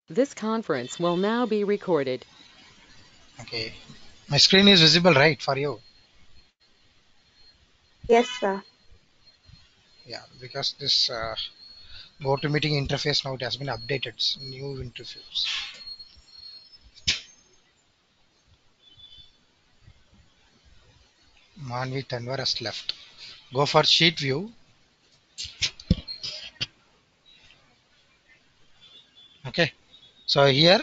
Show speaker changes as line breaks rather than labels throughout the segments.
This conference will now be recorded.
Okay. My screen is visible, right, for you?
Yes, sir.
Yeah, because this GoToMeeting interface now it has been updated. It's new interface. Manvi Tanwar has left. Go for sheet view. Okay. So here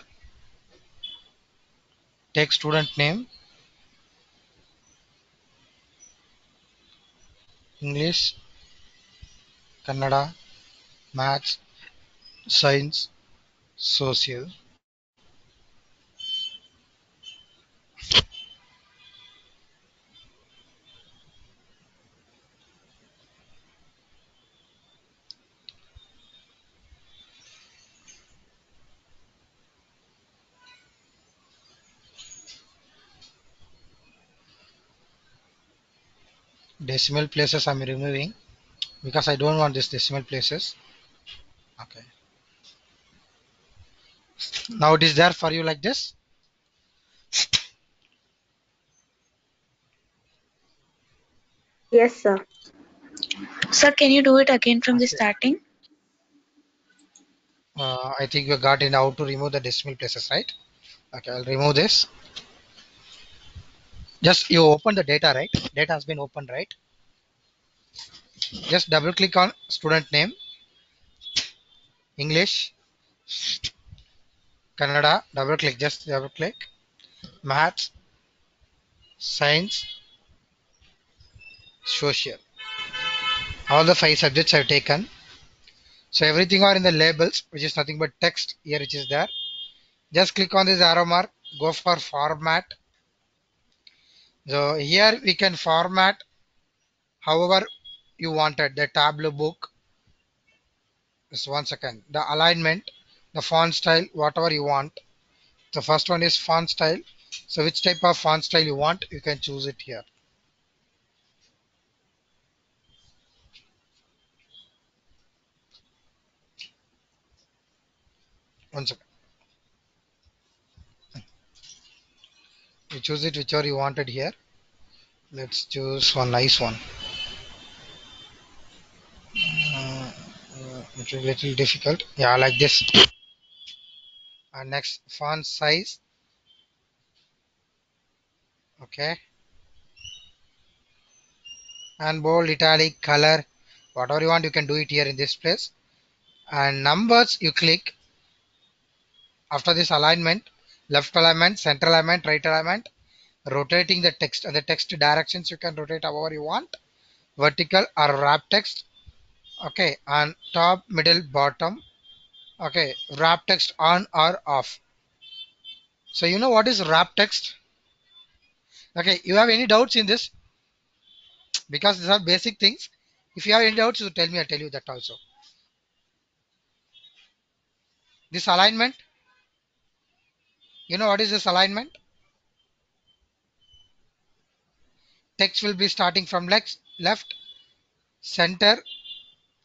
take student name, English, Kannada, Maths, Science, Social. Decimal places I'm removing because I don't want this decimal places. Okay. Now it is there for you like this.
Yes, sir.
Sir, can you do it again from the
Okay.
starting?
I think you got in how to remove the decimal places, right? Okay, I'll remove this. Just you open the data, right? Data has been opened, right? Just double click on student name, English, Kannada, double click, just double click, Maths, Science, Social. All the 5 subjects I've taken. So everything are in the labels, which is nothing but text here, which is there. Just click on this arrow mark, go for format. So here we can format however you wanted. The Tableau book, just 1 second. The alignment, the font style, whatever you want. The first one is font style. So which type of font style you want, you can choose it here. 1 second. You choose it whichever you wanted here. Let's choose one nice one. Which is a little difficult. Yeah, like this. And next font size. Okay. And bold, italic, color, whatever you want, you can do it here in this place. And numbers, you click after this alignment, left alignment, center alignment, right alignment, rotating the text and the text directions you can rotate however you want, vertical or wrap text. Okay, and top, middle, bottom. Okay, wrap text on or off. So you know what is wrap text? Okay, you have any doubts in this? Because these are basic things. If you have any doubts, you tell me. I'll tell you that also. This alignment, you know what is this alignment? Text will be starting from left, center,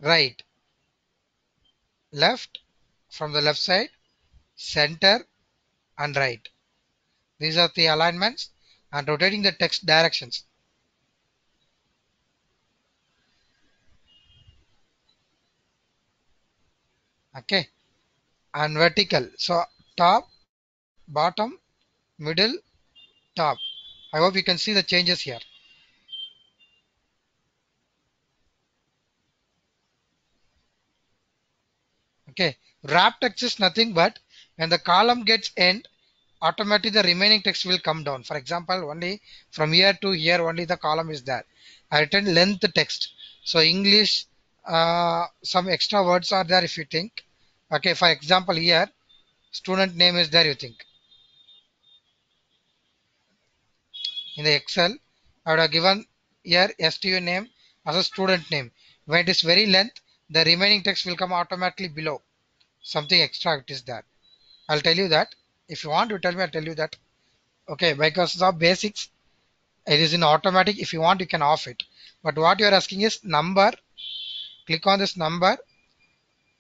right, left, from the left side, center, and right. These are the alignments and rotating the text directions. Okay, and vertical. So top, bottom, middle, top. I hope you can see the changes here. Okay, wrap text is nothing but when the column gets end, automatically the remaining text will come down. For example, only from here to here only the column is there. I written length text. So English, some extra words are there if you think. Okay, for example here, student name is there you think. In the Excel, I would have given here STU name as a student name. When it is very length, the remaining text will come automatically below. Something extra it is there. I'll tell you that. If you want to tell me, I'll tell you that. Okay, because of basics, it is in automatic. If you want, you can off it. But what you are asking is number. Click on this number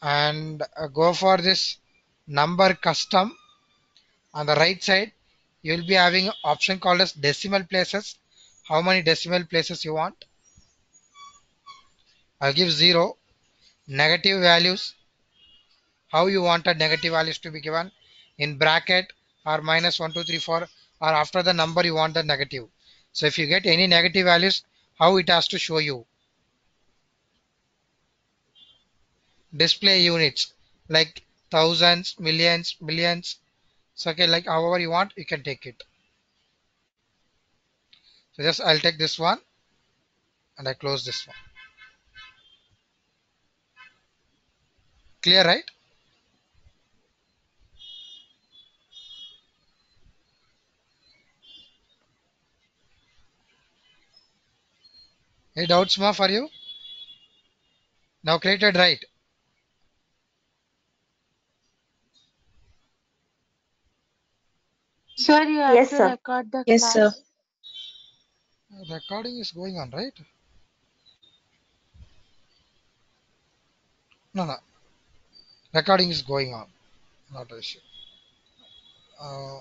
and go for this number custom. On the right side, you will be having an option called as decimal places. How many decimal places you want? I'll give 0. Negative values. How you wanted negative values to be given? In bracket or minus 1, 2, 3, 4, or after the number you want the negative. So if you get any negative values, how it has to show you? Display units like thousands, millions, billions. So okay, like however you want, you can take it. So just I'll take this one and I close this one. Clear, right? Any doubts more for you? Now created, right?
Sir, you have
Yes,
to
sir.
record the
Yes, sir.
class.
Recording is going on, right? No, no. Recording is going on. Not an issue. Uh,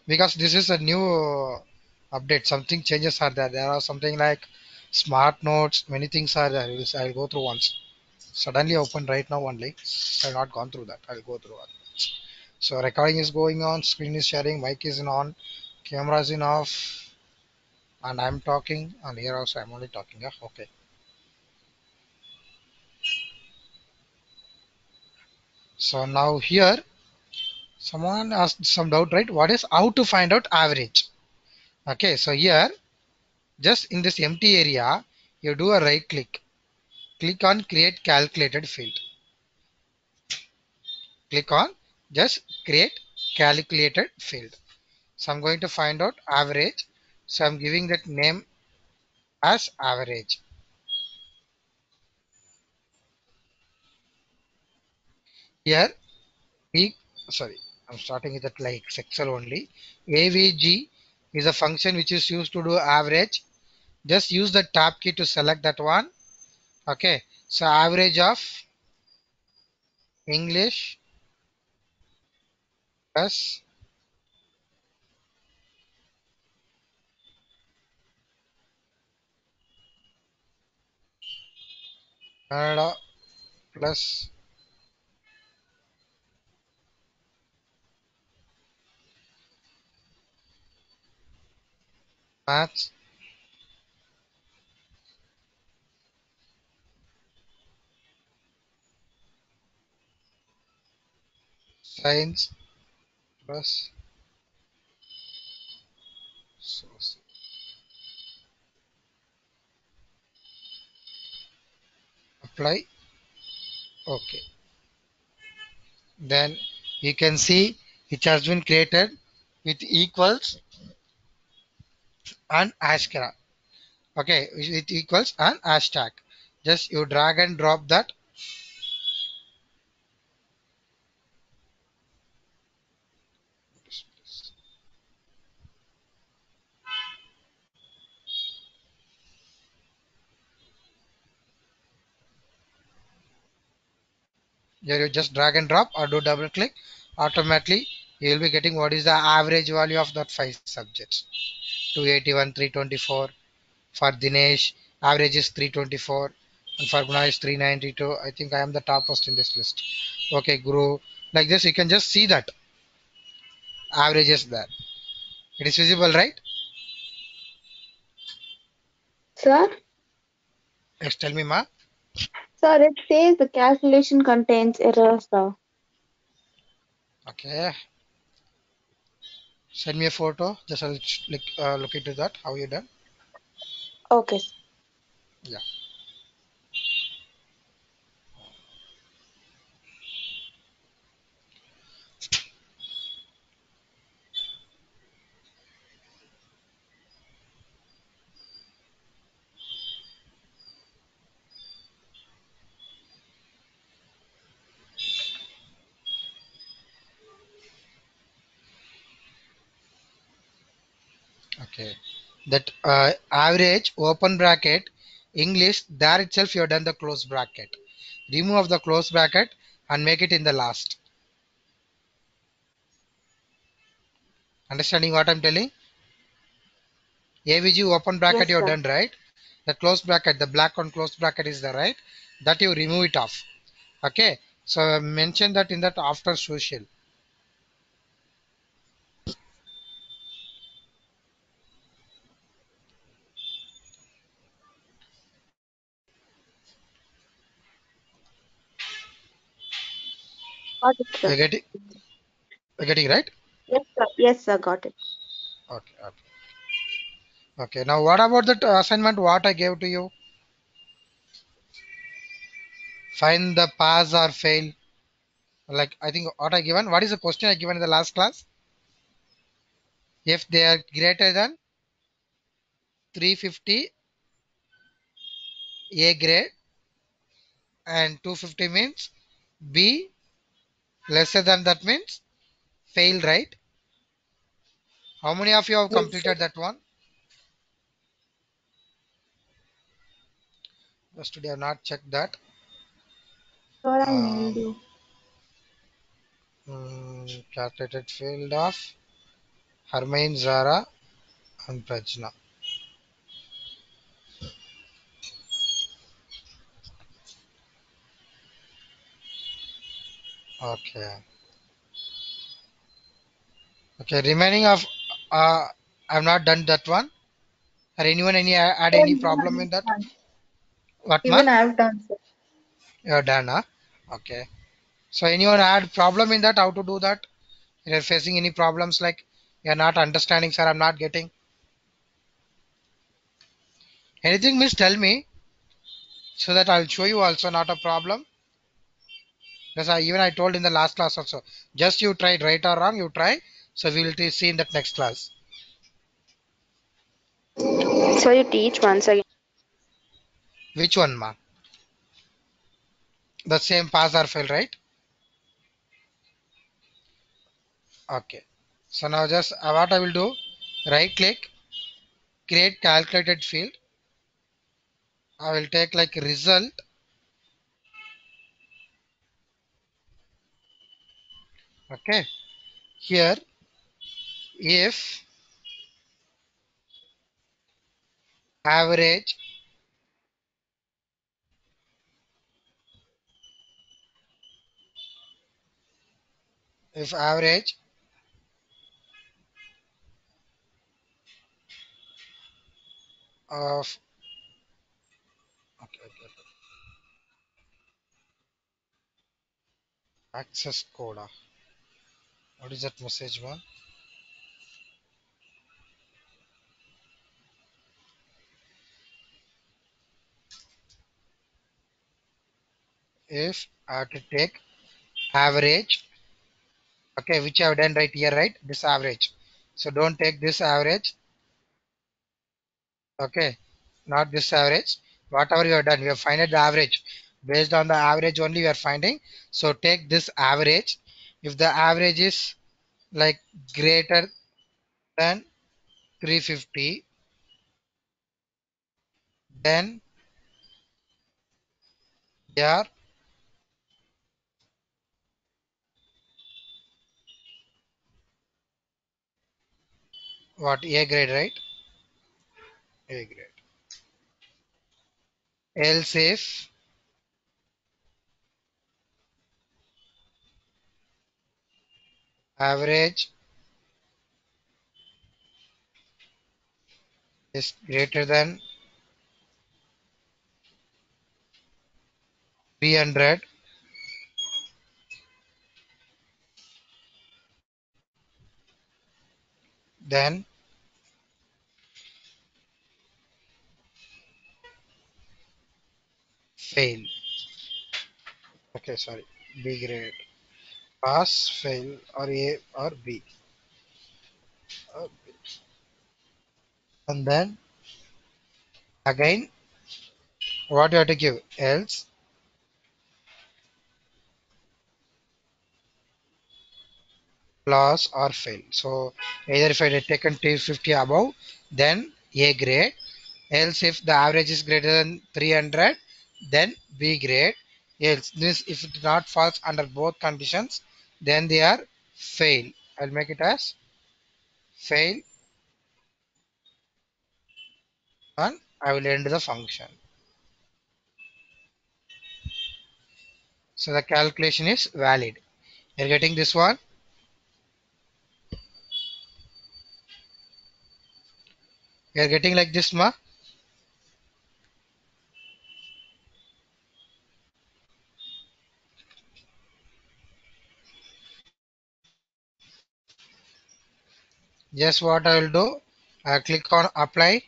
because this is a new update. Something changes are there. There are something like smart notes. Many things are there. I'll go through once. Suddenly open right now only. I've not gone through that. I'll go through it. So recording is going on. Screen is sharing. Mic is in on. Camera is in off. And I'm talking. And here also I'm only talking. Yeah. Okay. So now here someone asked some doubt, right? What is how to find out average? Okay. So here just in this empty area you do a right click. Click on create calculated field. Click on just create calculated field. So I'm going to find out average. So I'm giving that name as average. Here we sorry, I'm starting with that like Excel only. AVG is a function which is used to do average. Just use the tab key to select that one. Okay. So average of English plus Kannada plus maths science plus social. Apply. Okay. Then you can see it has been created with equals and hashtag. Okay, it equals and hashtag. Just you drag and drop that. Here you just drag and drop or do double click. Automatically you will be getting what is the average value of that 5 subjects. 281, 324. For Dinesh, average is 324. And for Guna is 392. I think I am the top first in this list. Okay, Guru. Like this, you can just see that average is there. It is visible, right?
Sir?
Yes, tell me, ma.
Sir, it says the calculation contains error, sir.
Okay. Send me a photo. Just I'll look into that. How you done?
Okay, sir.
Yeah. Okay. That average open bracket English there itself you have done the close bracket. Remove the close bracket and make it in the last. Understanding what I'm telling? AVG open bracket
Yes,
you have
sir.
done, right? The closed bracket, the black on closed bracket is there, right? That you remove it off. Okay. So mention that in that after social.
Got it, sir.
You get it? You getting right?
Yes, sir. Yes, sir. Got it.
Okay. Okay. Okay. Now what about that assignment? What I gave to you? Find the pass or fail. Like I think what I given. What is the question I given in the last class? If they are greater than 350 A grade and 250 means B, lesser than that means fail, right? How many of you have
Yes, sir.
completed that one? Just today I have not checked that.
Sir, I mailed
Um,
you.
Calculated field of Hermione, Zara and Prajna. Okay. Okay. Remaining of I have not done that one. Or anyone had
Sir,
any
even I
problem in
have
that?
done.
What ma?
Even I have done, sir.
You have done, huh? Okay. So anyone had problem in that? How to do that? You're facing any problems like you're not understanding, sir? I'm not getting anything. Miss, tell me so that I'll show you also. Not a problem. Because even I told in the last class also. Just you tried right or wrong. You try. So we will see in that next class.
So you teach once again.
Which one, ma? The same pass or fail, right? Okay. So now just what I will do, right click, create calculated field. I will take like result. Okay. Here, if average, if average of, okay, okay, access code. What is that message, ma? If I have to take average, okay, which I have done right here, right? This average. So don't take this average, okay, not this average. Whatever you have done, you have find the average. Based on the average only you are finding. So take this average. If the average is like greater than 350, then they are what? A grade, right? A grade. Else if average is greater than 300, then fail. Okay, sorry. B grade. Pass, fail, or A or B. Uh, And then again, what you have to give? Else, loss, or fail. So either if I had taken 250 above, then A grade. Else if the average is greater than 300, then B grade. Else this if it not falls under both conditions, then they are fail. I'll make it as fail, and I will end the function. So the calculation is valid. You're getting this one? You're getting like this, ma? Just what I will do, I click on apply.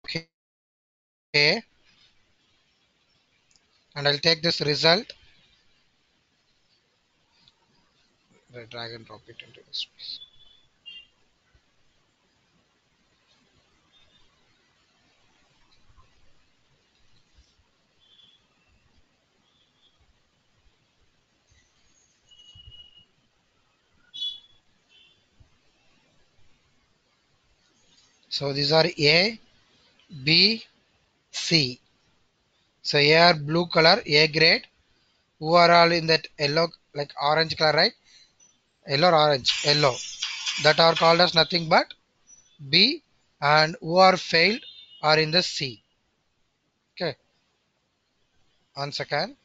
Okay. And I'll take this result, drag and drop it into this space. So these are A, B, C. So A are blue color, A grade, who are all in that yellow, like orange color, right? Yellow or orange, yellow. That are called as nothing but B, and who are failed are in the C. Okay, 1 second.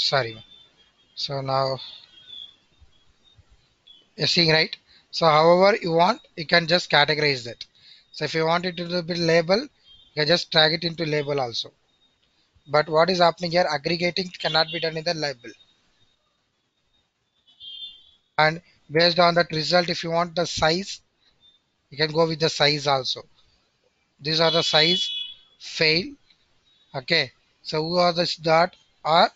Sorry. So now you're seeing right. So however you want, you can just categorize that. So if you want it to be label, you can just drag it into label also. But what is happening here, aggregating cannot be done in the label. And based on that result, if you want the size, you can go with the size also. These are the size fail. Okay. So who are the that are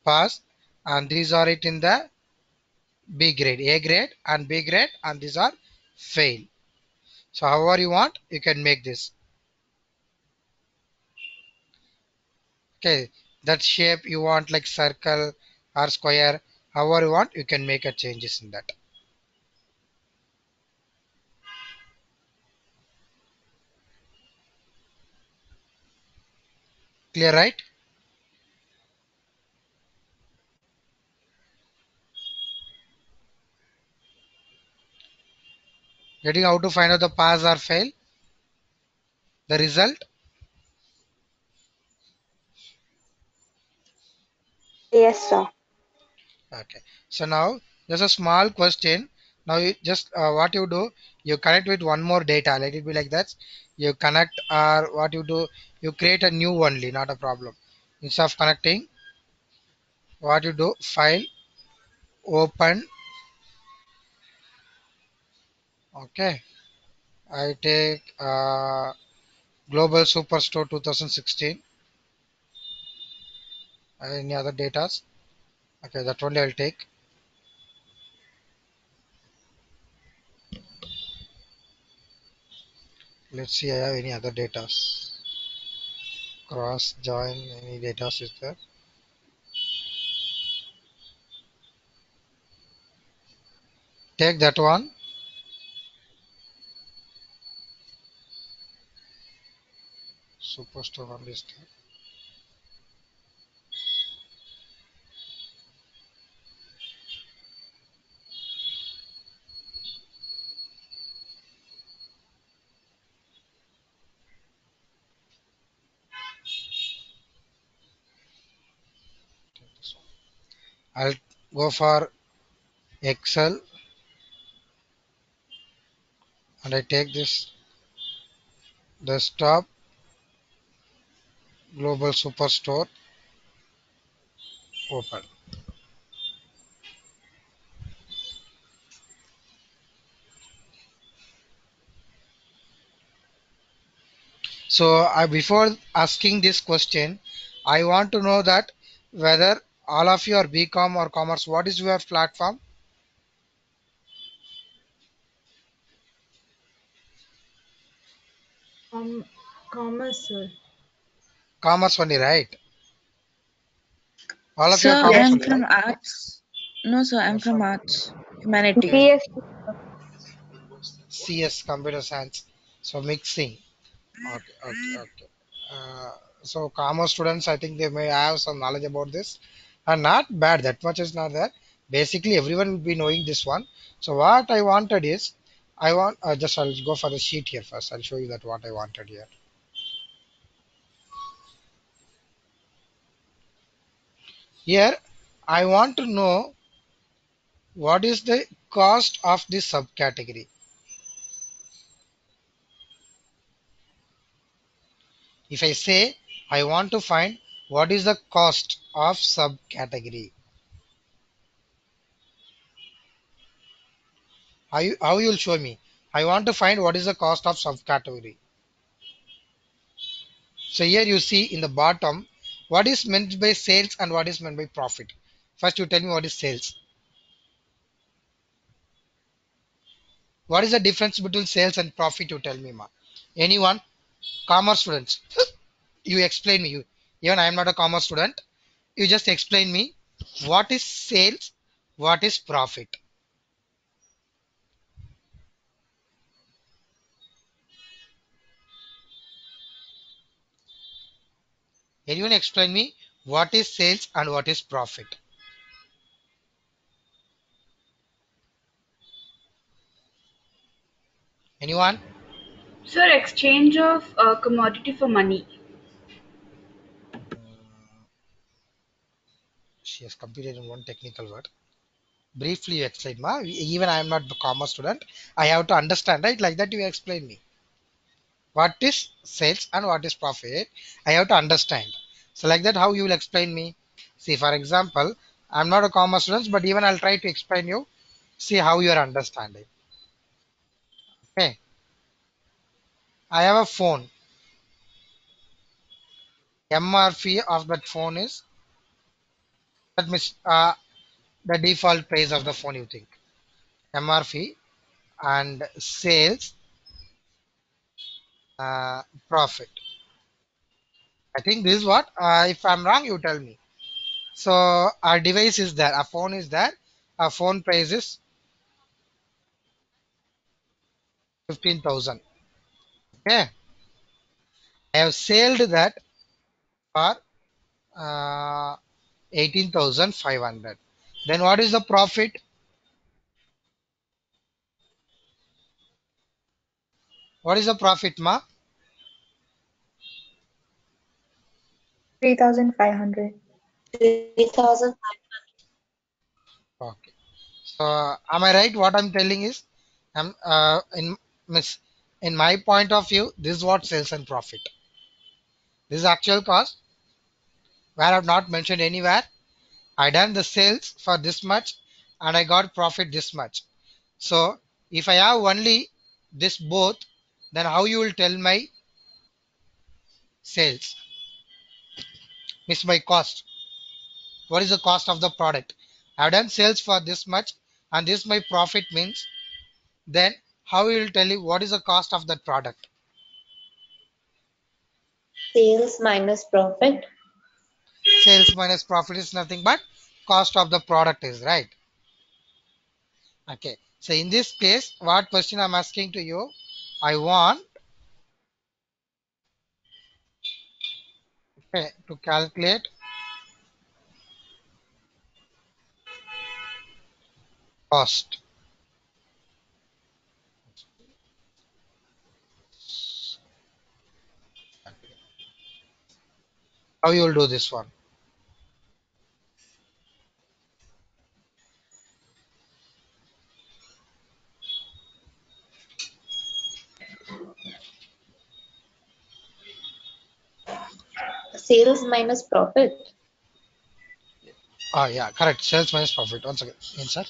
pass, and these are it in the B grade, A grade and B grade, and these are fail. So however you want, you can make this. Okay. That shape you want like circle or square, however you want, you can make a changes in that. Clear, right? Getting how to find out the pass or fail, the result.
Yes, sir.
Okay. So now there's a small question. Now you just what you do, you connect with one more data. Let it be like that. You connect, or what you do, you create a new only, not a problem. Instead of connecting, what you do, file, open. Okay. I take Global Superstore 2016. Any other datas? Okay, that only I'll take. Let's see I have any other datas. Cross join, any datas is there? Take that one. Superstore one is there. I'll go for Excel, and I take this desktop Global Superstore, open. So before asking this question, I want to know that whether all of you are BCom or commerce, what is your platform?
Commerce, sir.
Commerce only, right? All of you are
Sir,
commerce
Yes,
I'm
only,
from
right?
arts. No, sir, I'm
You're
from
from
arts. Humanities.
okay,
CS.
CS, computer science. So mixing. Okay, okay, okay. So commerce students, I think they may have some knowledge about this, and not bad. That much is not there. Basically, everyone will be knowing this one. So what I wanted is, I want just I'll go for the sheet here first. I'll show you that what I wanted here. Here, I want to know what is the cost of this subcategory. If I say I want to find what is the cost of subcategory, how you will show me? I want to find what is the cost of subcategory. So here you see in the bottom what is meant by sales and what is meant by profit. First you tell me what is sales. What is the difference between sales and profit, you tell me, ma. Anyone? Commerce students. You explain me. You, even I am not a commerce student. You just explain me what is sales, what is profit. Anyone explain me what is sales and what is profit? Anyone?
Sir, exchange of commodity for money.
She has competed in one technical word. Briefly you explain, ma. Even I am not the commerce student. I have to understand, right? Like that you explain me. What is sales and what is profit? I have to understand. So like that, how you will explain me? See, for example, I'm not a commerce student, but even I'll try to explain you. See how you are understanding. Okay. I have a phone. MRP of that phone is that means the default price of the phone you think. MRP and sales profit. I think this is what. If I'm wrong, you tell me. So our device is there. Our phone is there. Our phone price is 15,000. Okay. I have sold that for uh, 18,500. Then what is the profit? What is the profit, ma?
3,500.
3,000.
Okay. So am I right? What I'm telling is, in miss in my point of view, this is what sales and profit. This is actual cost where I've not mentioned anywhere. I done the sales for this much and I got profit this much. So if I have only this both, then how you will tell my sales? Miss my cost. What is the cost of the product? I've done sales for this much and this my profit means, then how you will tell you what is the cost of that product?
Sales minus profit.
Sales minus profit is nothing but cost of the product is right. Okay. So in this case, what question I'm asking to you? I want to calculate cost. How you will do this one?
Sales minus profit.
Ah, yeah, correct. Sales minus profit. Once again, answer.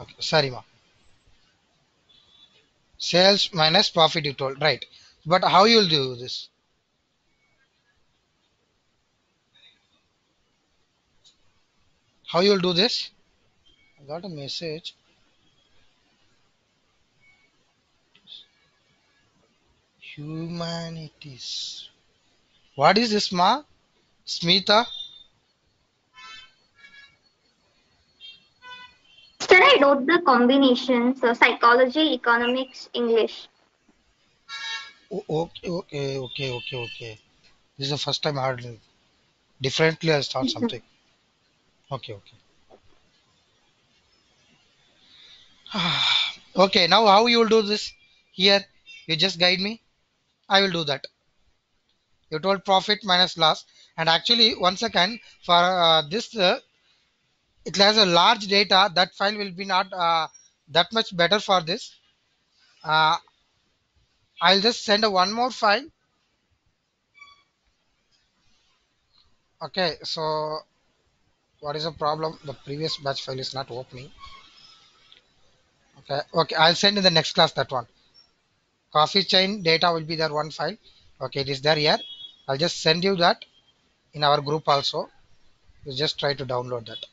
Okay, sorry, ma. Sales minus profit you told, right? But how you'll do this? How you'll do this? I got a message. Humanities. What is this, ma? Smita?
Can I note the combinations? So psychology, economics, English.
Okay, okay, okay, okay, okay. This is the first time I heard it. Differently. I start
Mhm.
something. Okay, okay. Okay, now how you will do this? Here, you just guide me. I will do that. You told profit minus loss, and actually, once again, for this, it has a large data. That file will be not that much better for this. Uh, I'll just send a one more file. Okay, so what is the problem? The previous batch file is not opening. Okay, okay, I'll send in the next class that one. Coffee chain data will be there one file. Okay, it is there here. I'll just send you that in our group also. You just try to download that.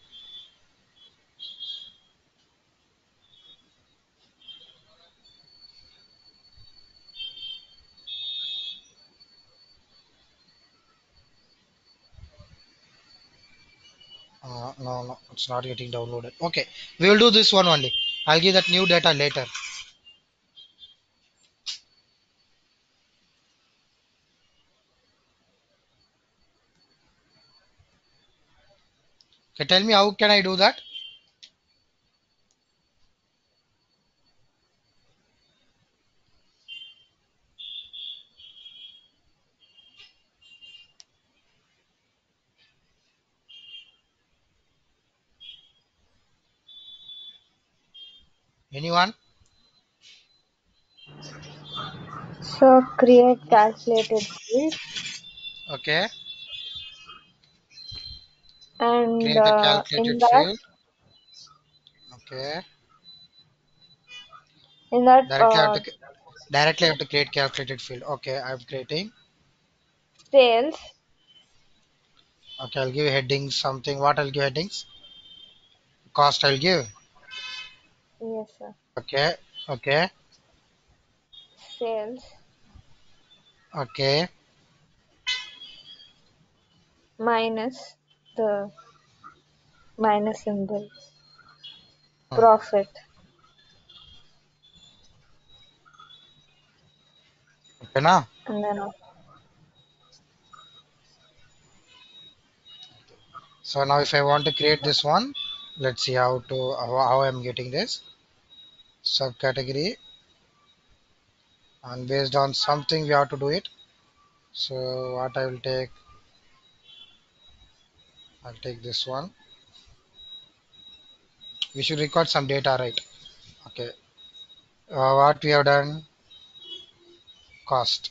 No, no, it's not getting downloaded. Okay, we will do this one only. I'll give that new data later. Okay, tell me how can I do that? Anyone?
So create calculated field
Okay,
and
create a
in
calculated
that
field. Okay,
in that
directly I have to directly I have to create calculated field. Okay, I'm creating.
sales.
Okay, I'll give headings something. What I'll give headings? Cost I'll give.
Yes, sir.
Okay, okay,
Sales
okay.
minus the minus symbol.
Hmm.
Profit.
Okay, now.
And then
So now if I want to create this one, let's see how I'm getting this subcategory, and based on something we have to do it. So what I will take, I'll take this one. We should record some data, right? Okay. What we have done, cost.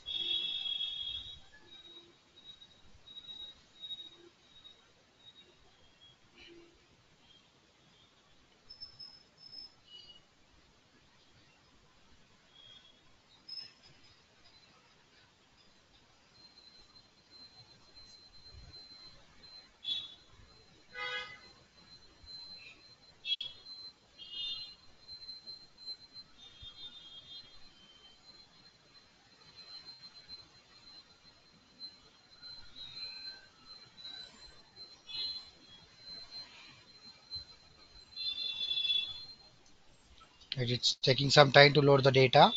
It's taking some time to load the data.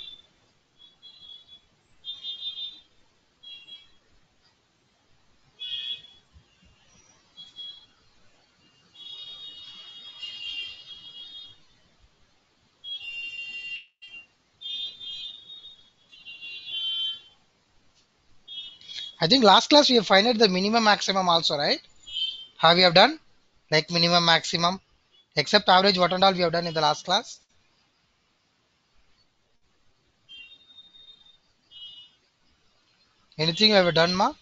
I think last class we have found the minimum maximum also, right? How we have done? Like minimum maximum, except average, what and all we have done in the last class? Anything we have done, ma?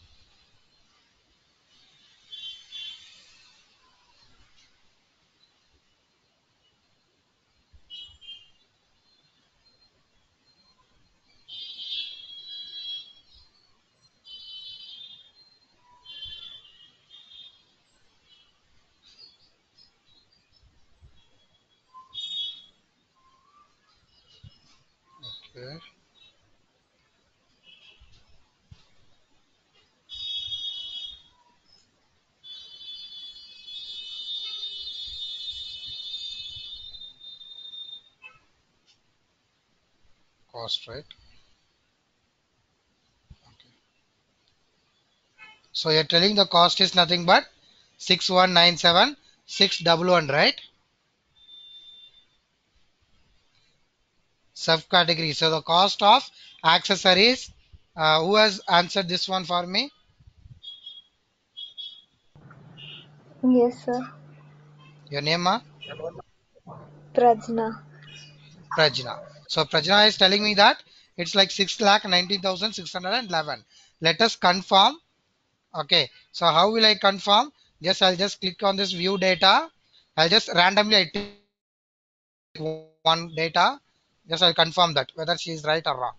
Okay. Cost, right? So you're telling the cost is nothing but 6197,611, right? Subcategory. So the cost of accessories. Who has answered this one for me?
Yes, sir.
Your name, ma?
Prajna.
Prajna. So Prajna is telling me that it's like 6,19,611. Let us confirm. Okay. So how will I confirm? I'll just click on this view data. I'll just randomly I take one data. I'll confirm that whether she is right or wrong.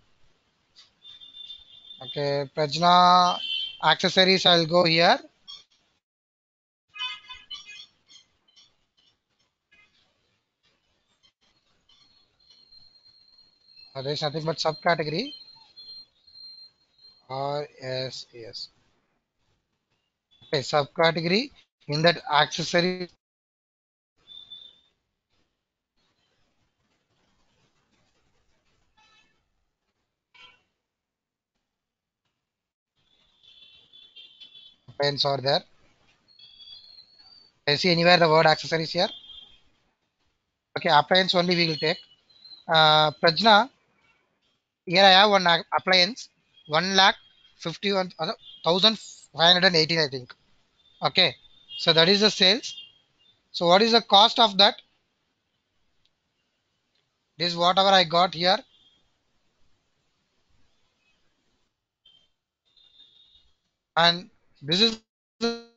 Okay. Prajna accessories. I'll go here. There is nothing but subcategory. Yes, yes. Okay, subcategory in that accessory. Pens are there. Can you see anywhere the word accessories here? Okay, appliance only we will take. Prajna, here I have one appliance, 1,51,518, I think. Okay, so that is the sales. So what is the cost of that? This is whatever I got here, and this is the,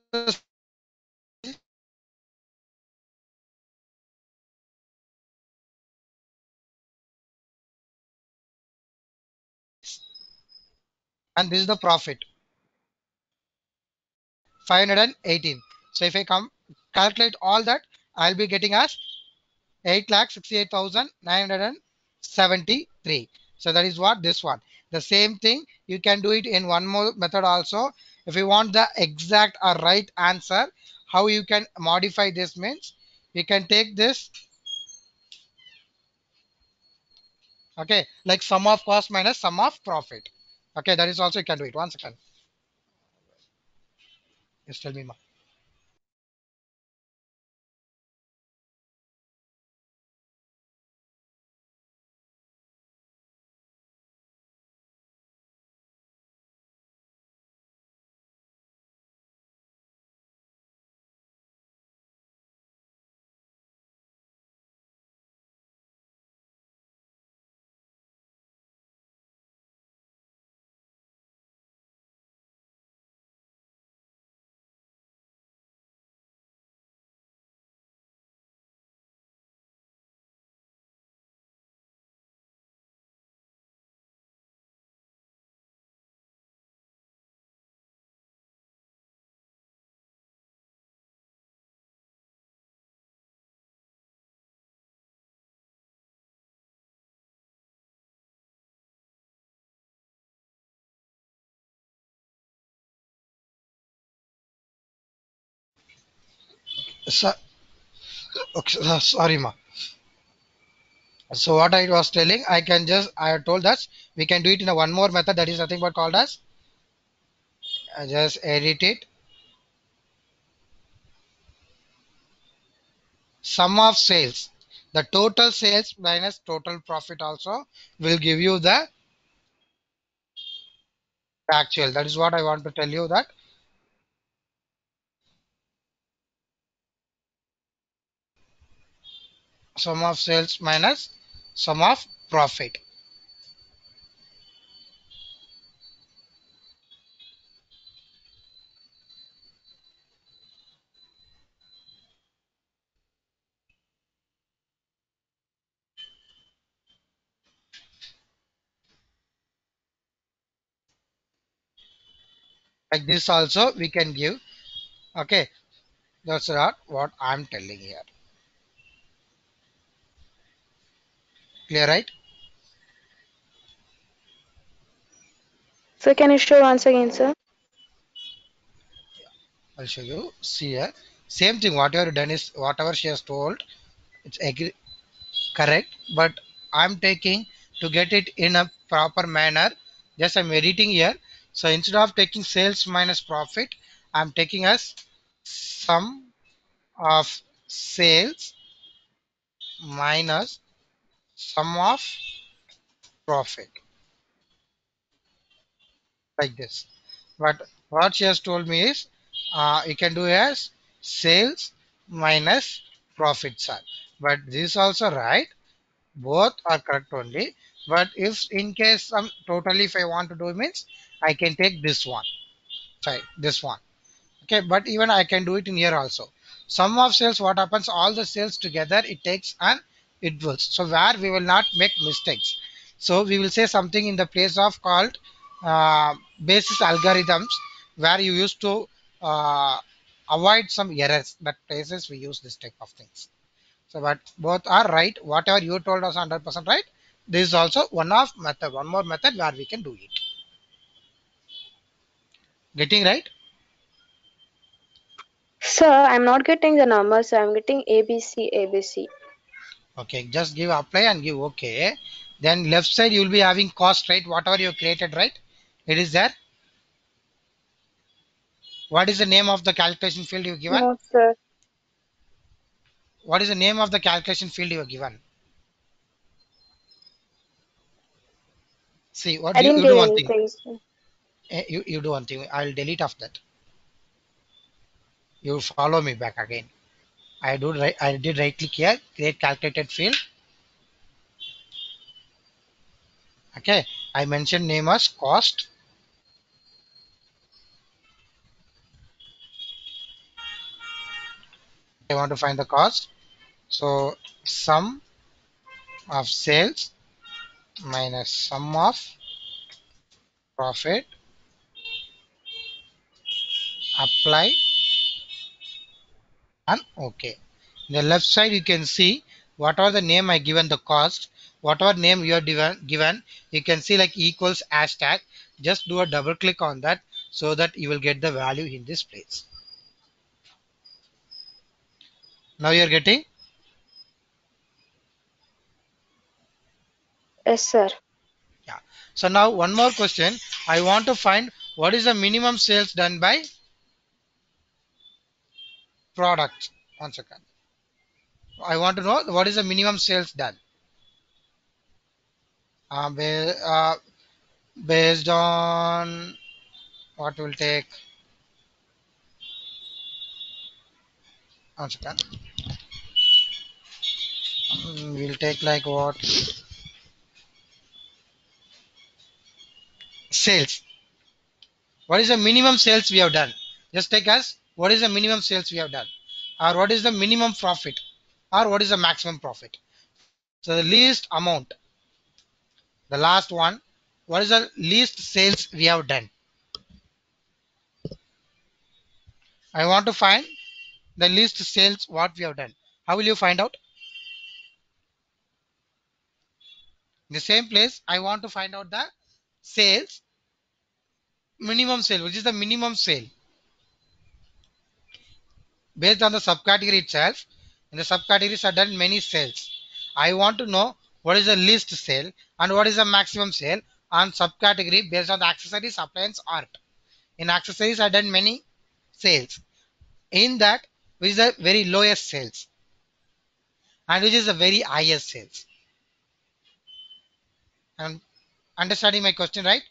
and this is the profit, 518. So if I come calculate all that, I'll be getting as 8,68,973. So that is what this one. The same thing you can do it in one more method also. If you want the exact or right answer, how you can modify this means you can take this, okay, like sum of cost minus sum of profit. Okay, that is also you can do it. One second. Just tell me, ma. So, okay, sorry, ma. So what I was telling, I told us we can do it in a one more method that is nothing but called as just edit it. Sum of sales. The total sales minus total profit also will give you the actual. That is what I want to tell you that sum of sales minus sum of profit. Like this also we can give. Okay, that's not what I'm telling here. Clear, right?
So can you show once again, sir?
I'll show you. See here. Same thing. Whatever you done is whatever she has told. It's agree, correct. But I'm taking to get it in a proper manner. Just I'm editing here. So instead of taking sales minus profit, I'm taking as sum of sales minus sum of profit, like this. But what she has told me is you can do as sales minus profit, sir. But this is also right. Both are correct only. But if in case some totally if I want to do means I can take this one. Sorry, this one. Okay, but even I can do it in here also. Sum of sales, what happens? All the sales together, it takes an equals. So where we will not make mistakes. So we will say something in the place of called basis algorithms, where you used to uh, avoid some errors. That places we use this type of things. So but both are right. Whatever you told us 100% right. This is also one of method, one more method where we can do it. Getting right?
Sir, I'm not getting the number, so I'm getting ABC, ABC.
Okay, just give apply and give okay. Then left side you will be having cost, right? Whatever you created, right? It is there. What is the name of the calculation field you given?
No, sir.
What is the name of the calculation field you are given? See, what
I didn't
you do
get
one thing.
anything, sir.
You do one thing. I'll delete off that. You follow me back again. I do right. I did right click here. Create calculated field. Okay. I mentioned name as cost. I want to find the cost. So sum of sales minus sum of profit. Apply and okay. In the left side you can see whatever the name I given the cost, whatever name you are given, you can see like equals hashtag. Just do a double click on that so that you will get the value in this place. Now you are getting.
Yes, sir.
Yeah. So now one more question. I want to find what is the minimum sales done by product. One second. I want to know what is the minimum sales done. Uh, ba- uh, Based on what will take. One second. We'll take like what sales. What is the minimum sales we have done? Just take us what is the minimum sales we have done, or what is the minimum profit, or what is the maximum profit. So the least amount, the last one, what is the least sales we have done? I want to find the least sales what we have done. How will you find out? In the same place, I want to find out the sales minimum sale, which is the minimum sale based on the subcategory itself. In the subcategories are done many sales. I want to know what is the least sale and what is the maximum sale on subcategory based on the accessories, appliance, art. In accessories, I done many sales. In that, which is the very lowest sales and which is the very highest sales. And understanding my question, right?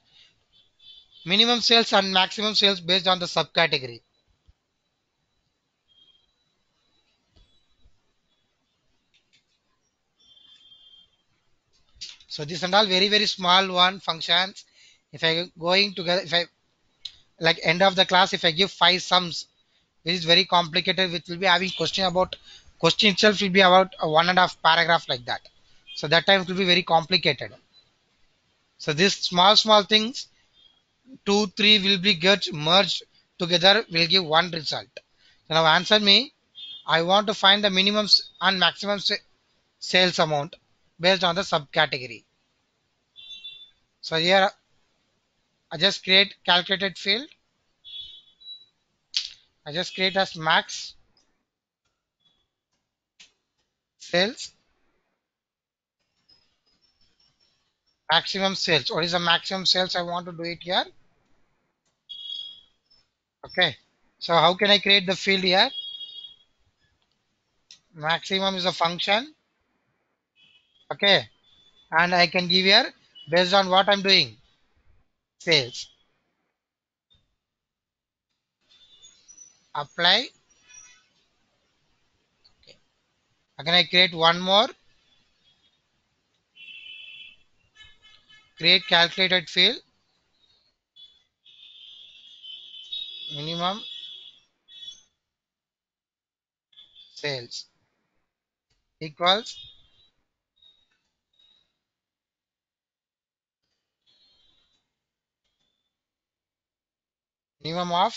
Minimum sales and maximum sales based on the subcategory. So this and all very small one functions. If I going together, if I like end of the class, if I give five sums, which is very complicated, which will be having question about question itself will be about a 1.5 paragraph like that. So that time it will be very complicated. So these small things, two, three will be get merged together will give one result. So now answer me. I want to find the minimum and maximum sales amount based on the subcategory. So here I just create calculated field. I just create as max sales, maximum sales. What is the maximum sales I want to do it here? Okay. So how can I create the field here? Maximum is a function. Okay. And I can give here based on what I'm doing. Sales. Apply. Okay. Again I create one more. Create calculated field. Minimum sales equals minimum of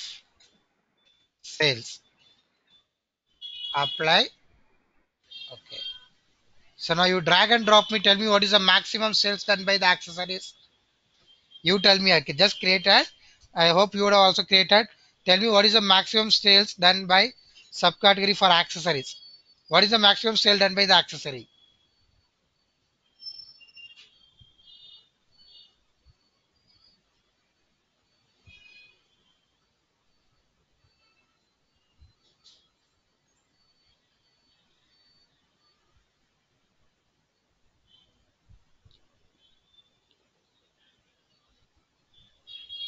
sales. Apply. Okay. So now you drag and drop me. Tell me what is the maximum sales done by the accessories. You tell me. I can just create it. I hope you would have also created. Tell me what is the maximum sales done by subcategory for accessories. What is the maximum sale done by the accessory?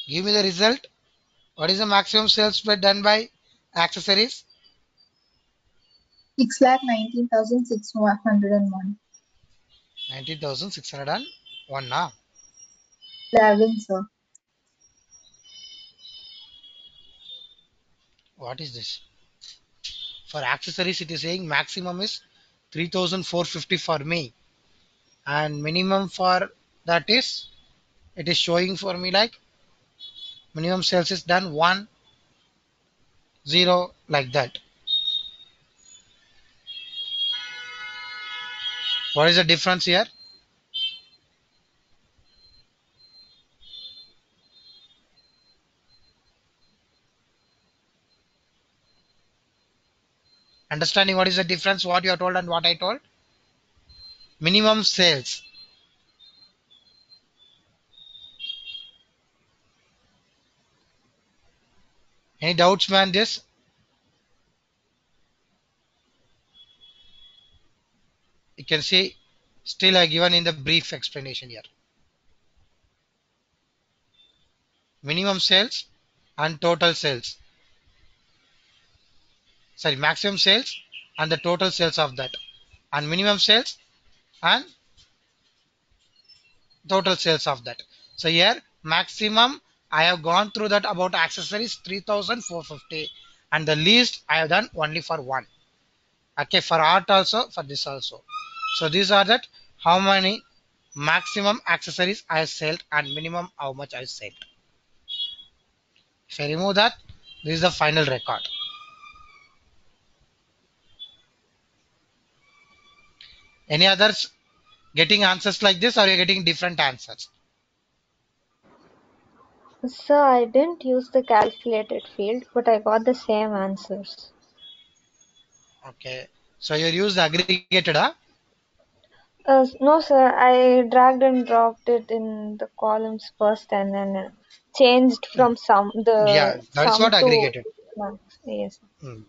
Give me the result. What is the maximum sales done by accessories?
6,19,601.
19,601 now.
11, sir.
What is this? For accessories, it is saying maximum is 3,450 for me, and minimum for that is it is showing for me like minimum sales is done 1 0 like that. What is the difference here? Understanding what is the difference? What you are told and what I told? Minimum sales. Any doubts, man? This you can see. Still, I given in the brief explanation here. Minimum sales and total sales. Sorry, maximum sales and the total sales of that, and minimum sales and total sales of that. So here maximum I have gone through that about accessories 3,450, and the least I have done only for one. Okay, for art also, for this also. So these are that how many maximum accessories I have sold and minimum how much I sold. If I remove that, this is the final record. Any others getting answers like this, or you getting different answers?
Sir, I didn't use the calculated field, but I got the same answers.
Okay, so you use the aggregated, huh?
No, sir, I dragged and dropped it in the columns first and then changed from
Yeah,
the
that is
sum
what
to
aggregated.
max. Yes.
Hmm.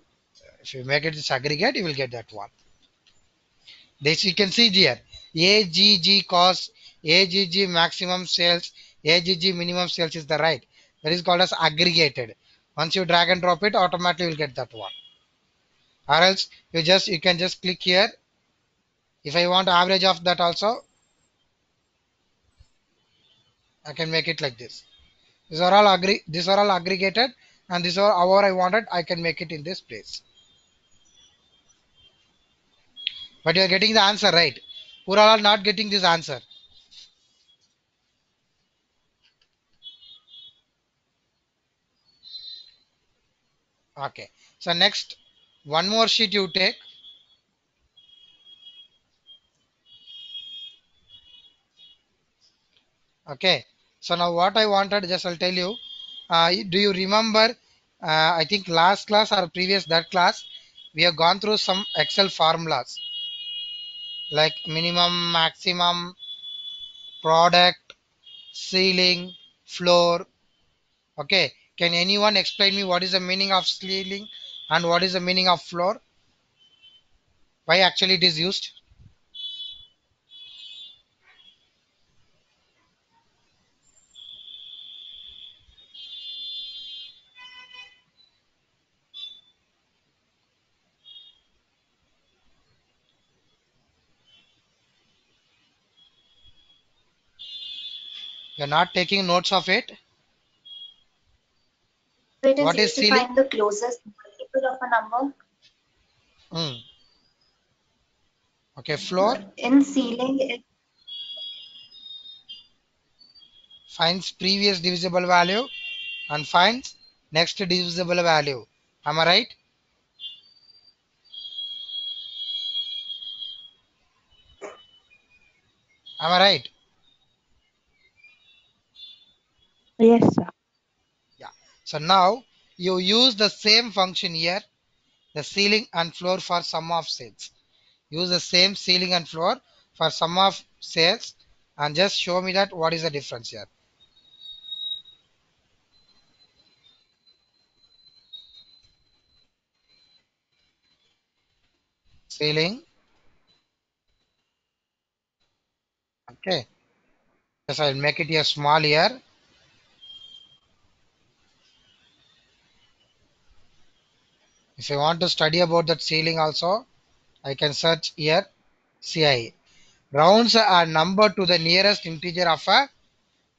If you make it this aggregate, you will get that one. This you can see here. AGG cost, AGG maximum sales, AGG minimum sales is the right. That is called as aggregated. Once you drag and drop it, automatically you will get that one. Or else you can just click here. If I want average of that also, I can make it like this. These are all aggregated, and these are however I wanted, I can make it in this place. But you are getting the answer right. Who are all not getting this answer? Okay. So next, one more sheet you take. Okay. So now what I wanted, just I'll tell you. Do you remember? I think last class or previous that class, we have gone through some Excel formulas like minimum, maximum, product, ceiling, floor. Okay. Can anyone explain me what is the meaning of ceiling and what is the meaning of floor? Why actually it is used? You're not taking notes of it.
It is
What is
used to
ceiling?
find the closest multiple of a number.
Hmm. Okay. Floor
In ceiling, it
finds previous divisible value and finds next divisible value. Am I right? Am I right?
Yes, sir.
Yeah. So now you use the same function here, the ceiling and floor for sum of sales. Use the same ceiling and floor for sum of sales and just show me that what is the difference here. Ceiling. Okay. Yes, I'll make it here small here. If I want to study about that ceiling also, I can search here CI. Rounds are number to the nearest integer of a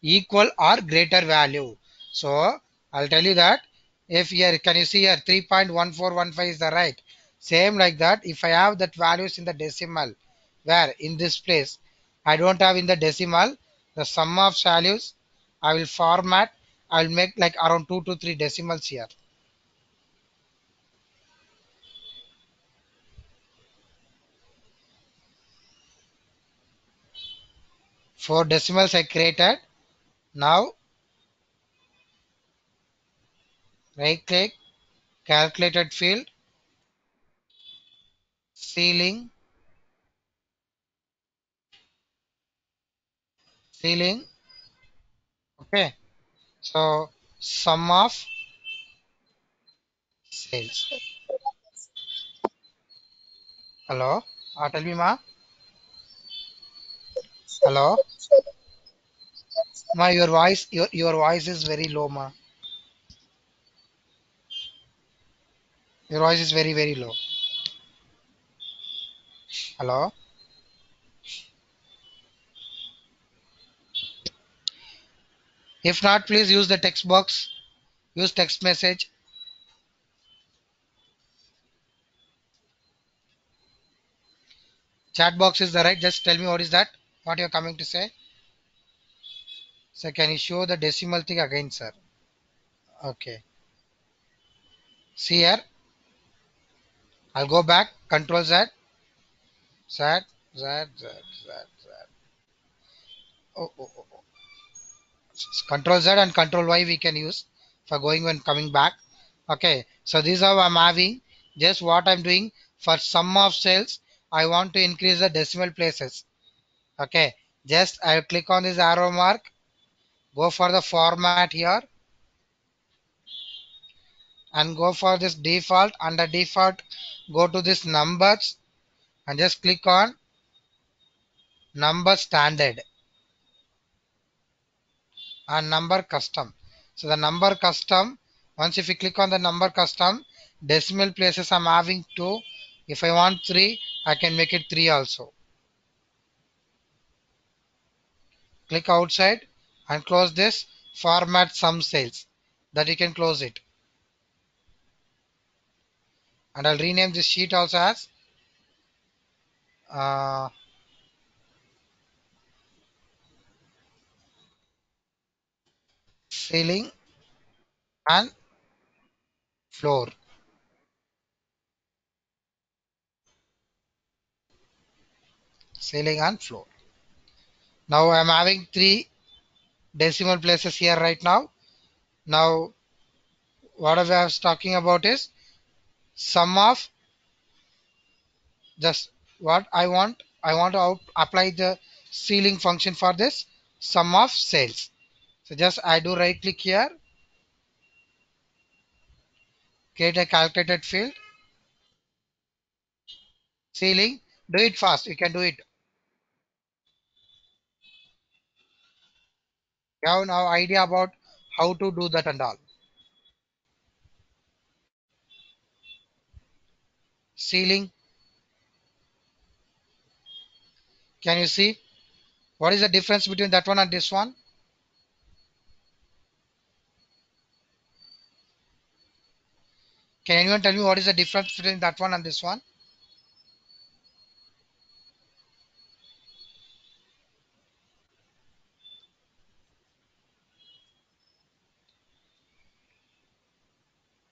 equal or greater value. So I'll tell you that if here, can you see here 3.1415 is the right. Same like that, if I have that values in the decimal, where in this place I don't have in the decimal, the sum of values I will format, I will make like around 2 to 3 decimals here. Four decimals I created. Now right click, calculated field, ceiling, ceiling. Okay. So sum of sales. Hello? Tell me, ma. Hello? Ma, your voice is very low, ma. Your voice is very, very low. Hello? If not, please use the text box. Use text message. Chat box is the right. Just tell me what is that? What you're coming to say? So can you show the decimal thing again, sir? Okay. See here. I'll go back. Control Z. Z. Z. Z. Z. Z. Oh, oh, oh, oh. Control Z and Control Y we can use for going and coming back. Okay, so this is how I'm having. Just what I'm doing for sum of cells, I want to increase the decimal places. Okay, just I'll click on this arrow mark, go for the format here, and go for this default. Under default, go to this numbers and just click on number standard and number custom. So the number custom, once if you click on the number custom, decimal places I'm having 2. If I want 3, I can make it 3 also. Click outside and close this format sum sales, that you can close it. And I'll rename this sheet also as uh, ceiling and floor. Ceiling and floor. Now I'm having 3 decimal places here right now. Now what I was talking about is sum of just what I want to apply the ceiling function for this sum of sales. So just I do right click here, create a calculated field, ceiling, do it fast, you can do it. You have now idea about how to do that and all. Ceiling, can you see what is the difference between that one and this one? Can anyone tell me what is the difference between that one and this one?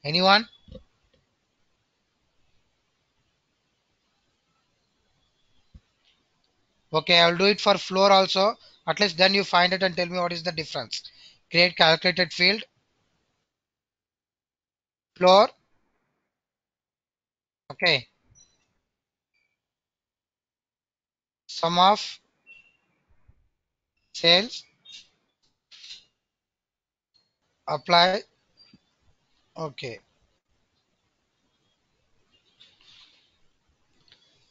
Anyone? Okay, I will do it for floor also. At least then you find it and tell me what is the difference. Create calculated field, floor, okay, sum of sales, apply, okay.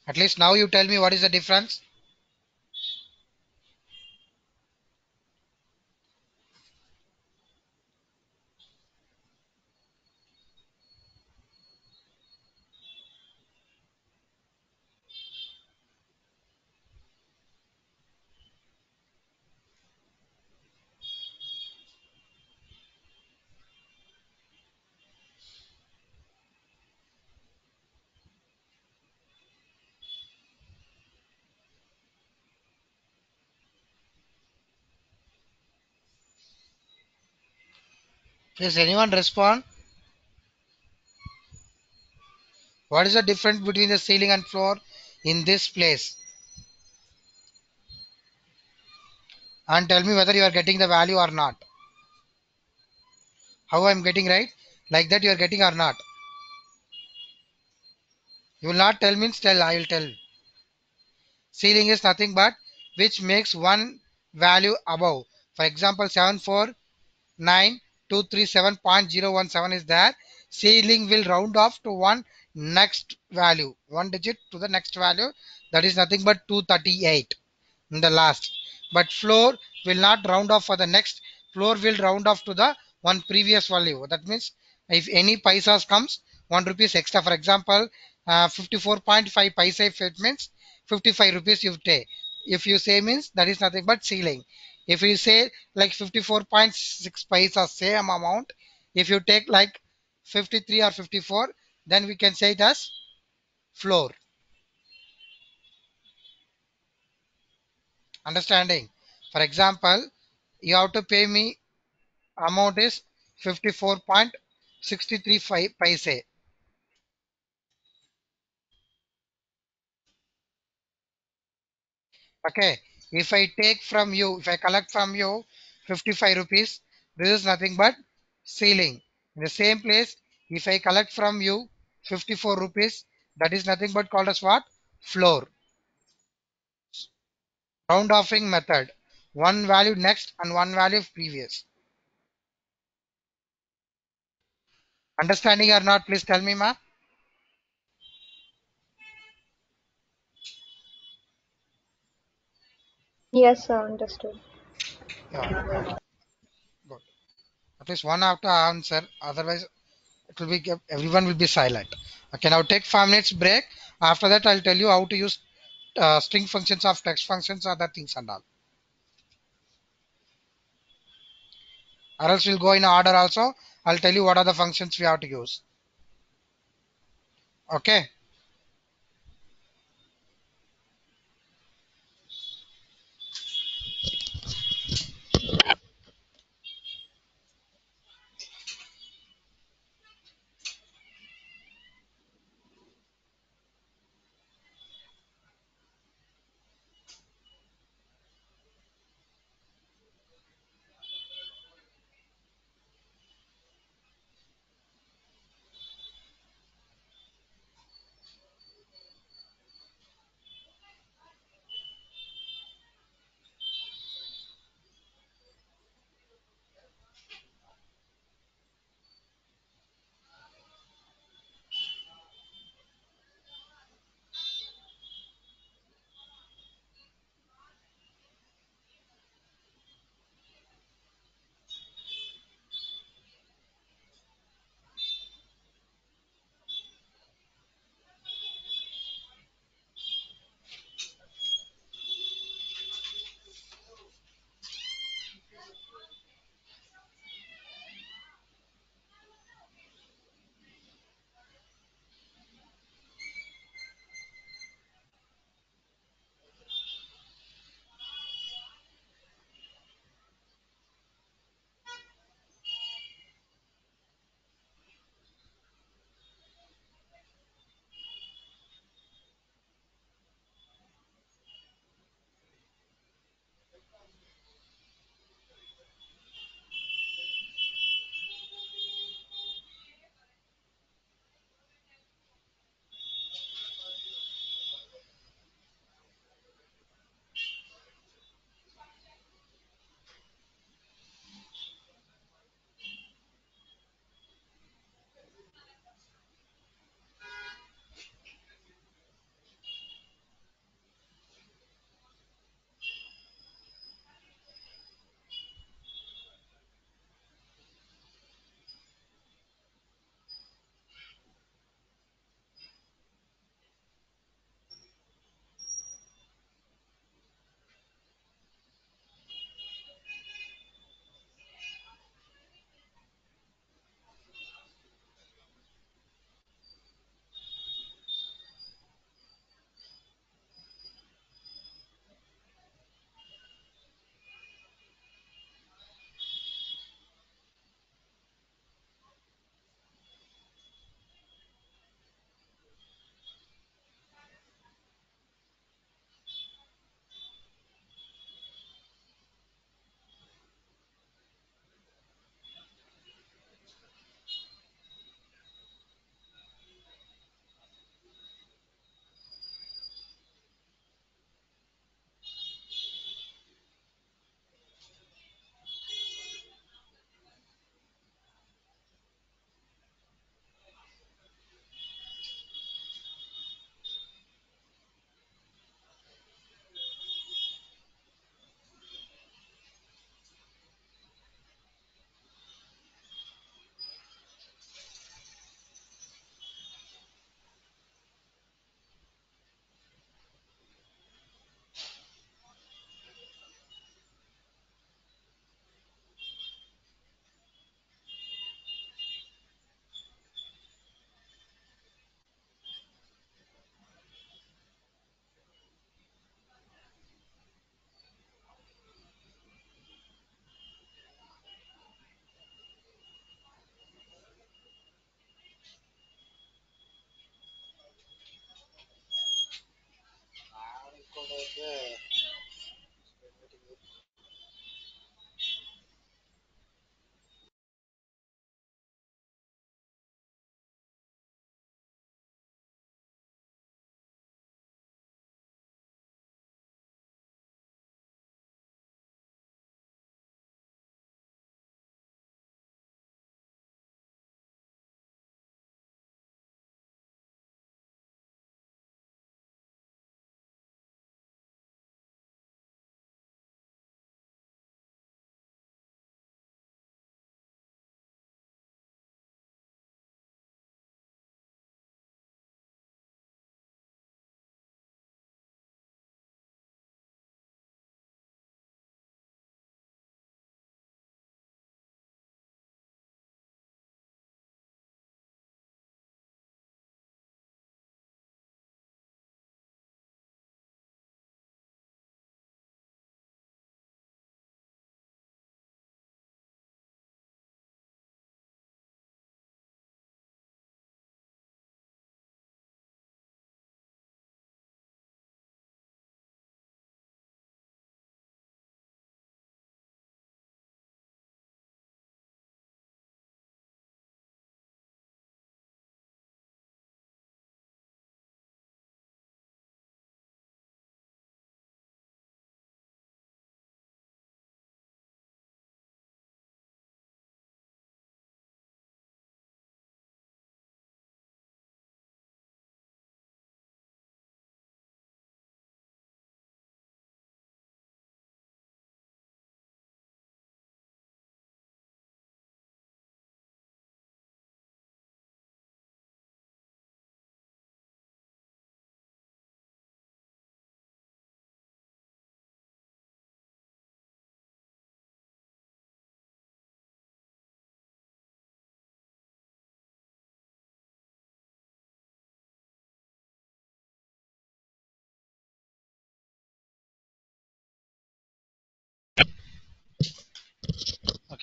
At least now you tell me what is the difference. Please anyone respond. What is the difference between the ceiling and floor in this place? And tell me whether you are getting the value or not. How I am getting right? Like that you are getting or not? You will not tell means tell, I will tell. Ceiling is nothing but which makes one value above. For example, 749,237.017 is there. Ceiling will round off to one next value, one digit to the next value. That is nothing but 238 in the last. But floor will not round off for the next. Floor will round off to the one previous value. That means if any paisas comes, 1 rupees extra. For example, 54.5 paisa, if it means 55 rupees you take. If you say means that is nothing but ceiling. If you say like 54.6 paisa same amount, if you take like 53 or 54, then we can say it as floor. Understanding? For example, you have to pay me amount is 54.63 paise. Okay, if I take from you, if I collect from you 55 rupees, this is nothing but ceiling. In the same place, if I collect from you 54 rupees, that is nothing but called as what? Floor. Round offing method. One value next and one value previous. Understanding or not, please tell me, ma.
Yes, sir, understood.
Yeah, okay, good. At least one have to answer, otherwise it will be everyone will be silent. Okay, now take 5 minutes break. After that, I'll tell you how to use string functions of text functions, other things and all. Or else we'll go in order also. I'll tell you what are the functions we have to use. Okay.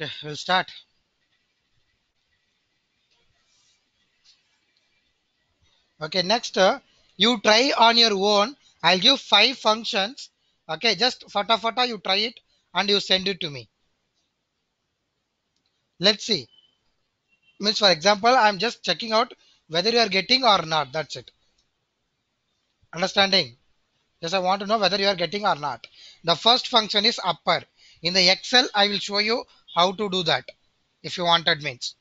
Okay, we'll start. Okay, next you try on your own. I'll give 5 functions. Okay, just fata you try it and you send it to me. Let's see. Means for example, I'm just checking out whether you are getting or not. That's it. Understanding? Just I want to know whether you are getting or not. The first function is upper. In the Excel, I will show you how to do that. If you wanted means.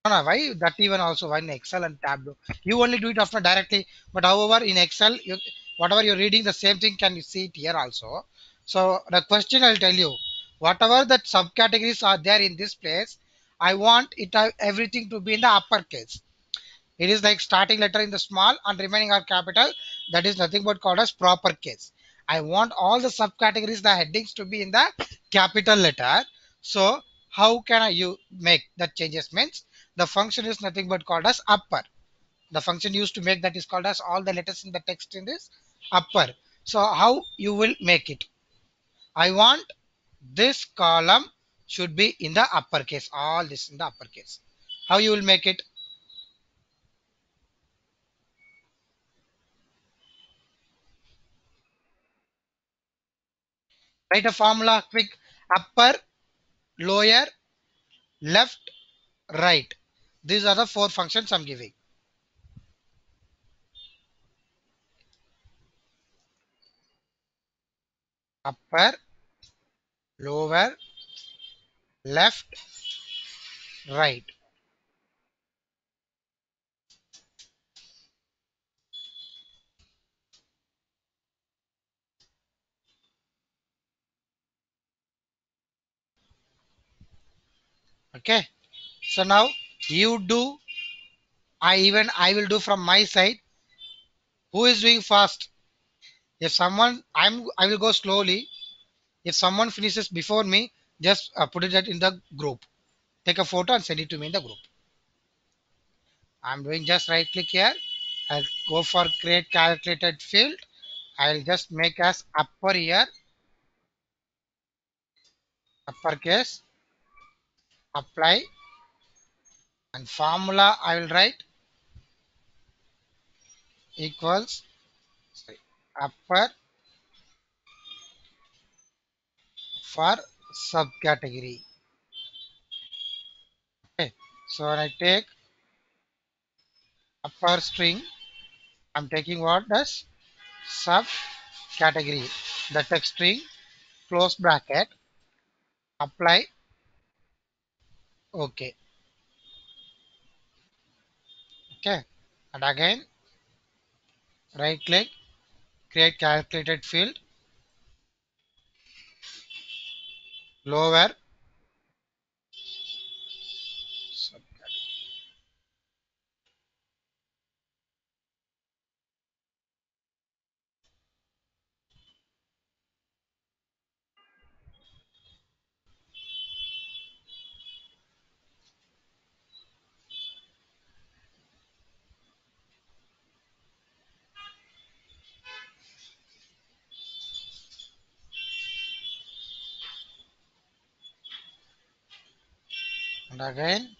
No, no, why that even also why in Excel and Tableau? You only do it after directly, but however in Excel, you, whatever you're reading, the same thing can you see it here also. So the question I'll tell you, whatever that subcategories are there in this place, I want it everything to be in the uppercase. It is like starting letter in the small and remaining are capital. That is nothing but called as proper case. I want all the subcategories, the headings to be in the capital letter. So how can I you make that changes means the function is nothing but called as upper. The function used to make that is called as all the letters in the text in this upper. So how you will make it? I want this column should be in the uppercase. All this in the uppercase. How you will make it? Write a formula quick. Upper, lower, left, right. These are the 4 functions I'm giving. Upper, lower, left, right. Okay. So now you do. I will do from my side. Who is doing fast? If someone I will go slowly. If someone finishes before me, just put it in the group. Take a photo and send it to me in the group. I'm doing just right click here. I'll go for create calculated field. I'll just make as upper here, uppercase, apply, and formula I will write equals sorry, upper for subcategory. Okay. So when I take upper string, I'm taking what as subcategory. The text string, close bracket, apply, okay. Okay. And again, right click, create calculated field, lower, and again,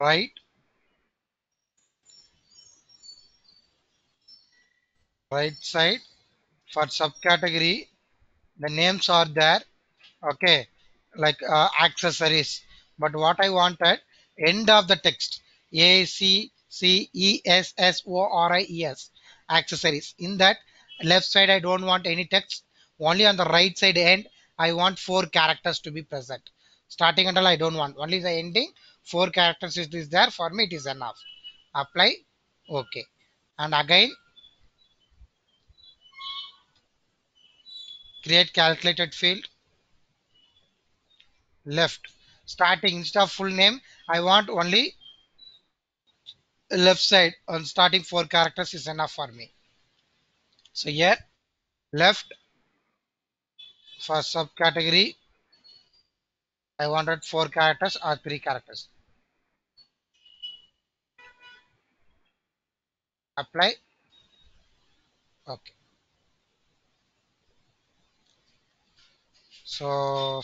right, right side for subcategory. The names are there. Okay, like accessories, but what I wanted end of the text accessories accessories in that left side I don't want any text, only on the right side end I want 4 characters to be present, starting until I don't want only the ending 4 characters is there for me, it is enough. Apply, okay. And again create calculated field, left, starting instead of full name I want only left side on starting 4 characters is enough for me. So here left for subcategory I wanted 4 characters or 3 characters. Apply, Okay. So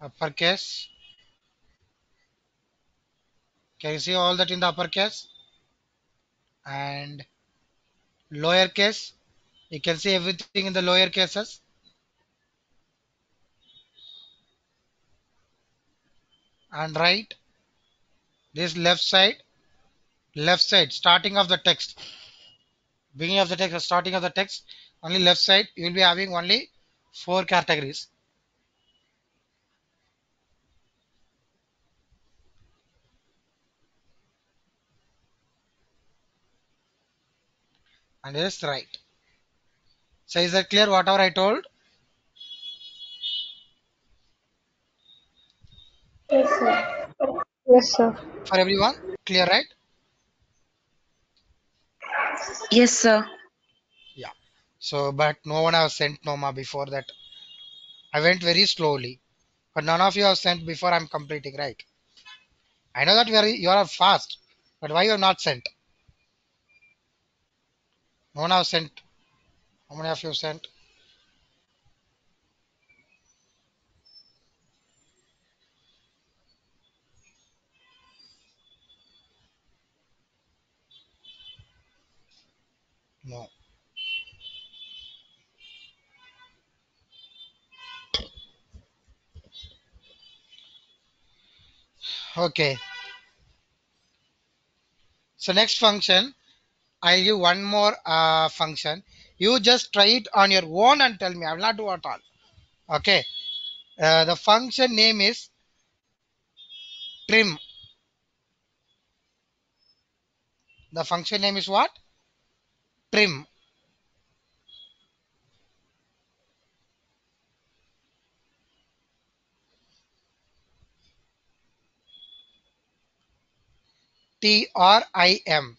uppercase. Can you see all that in the uppercase? And lowercase. You can see everything in the lower cases. And right. This left side, starting of the text, beginning of the text, or starting of the text, only left side, you will be having only four categories. And this right. So is that clear whatever I told
Yes, sir. Yes, sir.
for everyone? Clear, right?
Yes, sir.
Yeah. So, but no one has sent Noma before that. I went very slowly, but none of you have sent before I'm completing, right? I know that you are fast, but why you have not sent? No one has sent. How many of you have sent? No. Okay. So next function, I'll give one more function. You just try it on your own and tell me. I will not do at all. Okay. The function name is trim. The function name is what? Trim. TRIM.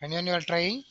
And when you are trying,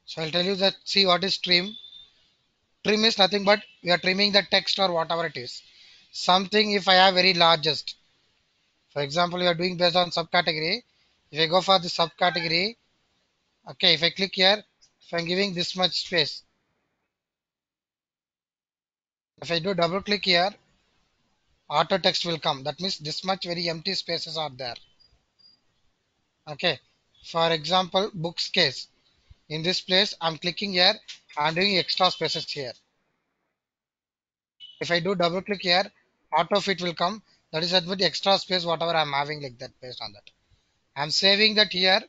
so I'll tell you that see what is trim. Trim is nothing but we are trimming the text or whatever it is. Something if I have very largest. For example, you are doing based on subcategory. If I go for the subcategory, okay, if I click here, if I'm giving this much space, if I do double click here, auto text will come. That means this much very empty spaces are there. Okay. For example, books case. In this place, I'm clicking here. I'm doing extra spaces here. If I do double click here, auto fit will come. That is the extra space whatever I'm having like that based on that. I'm saving that here.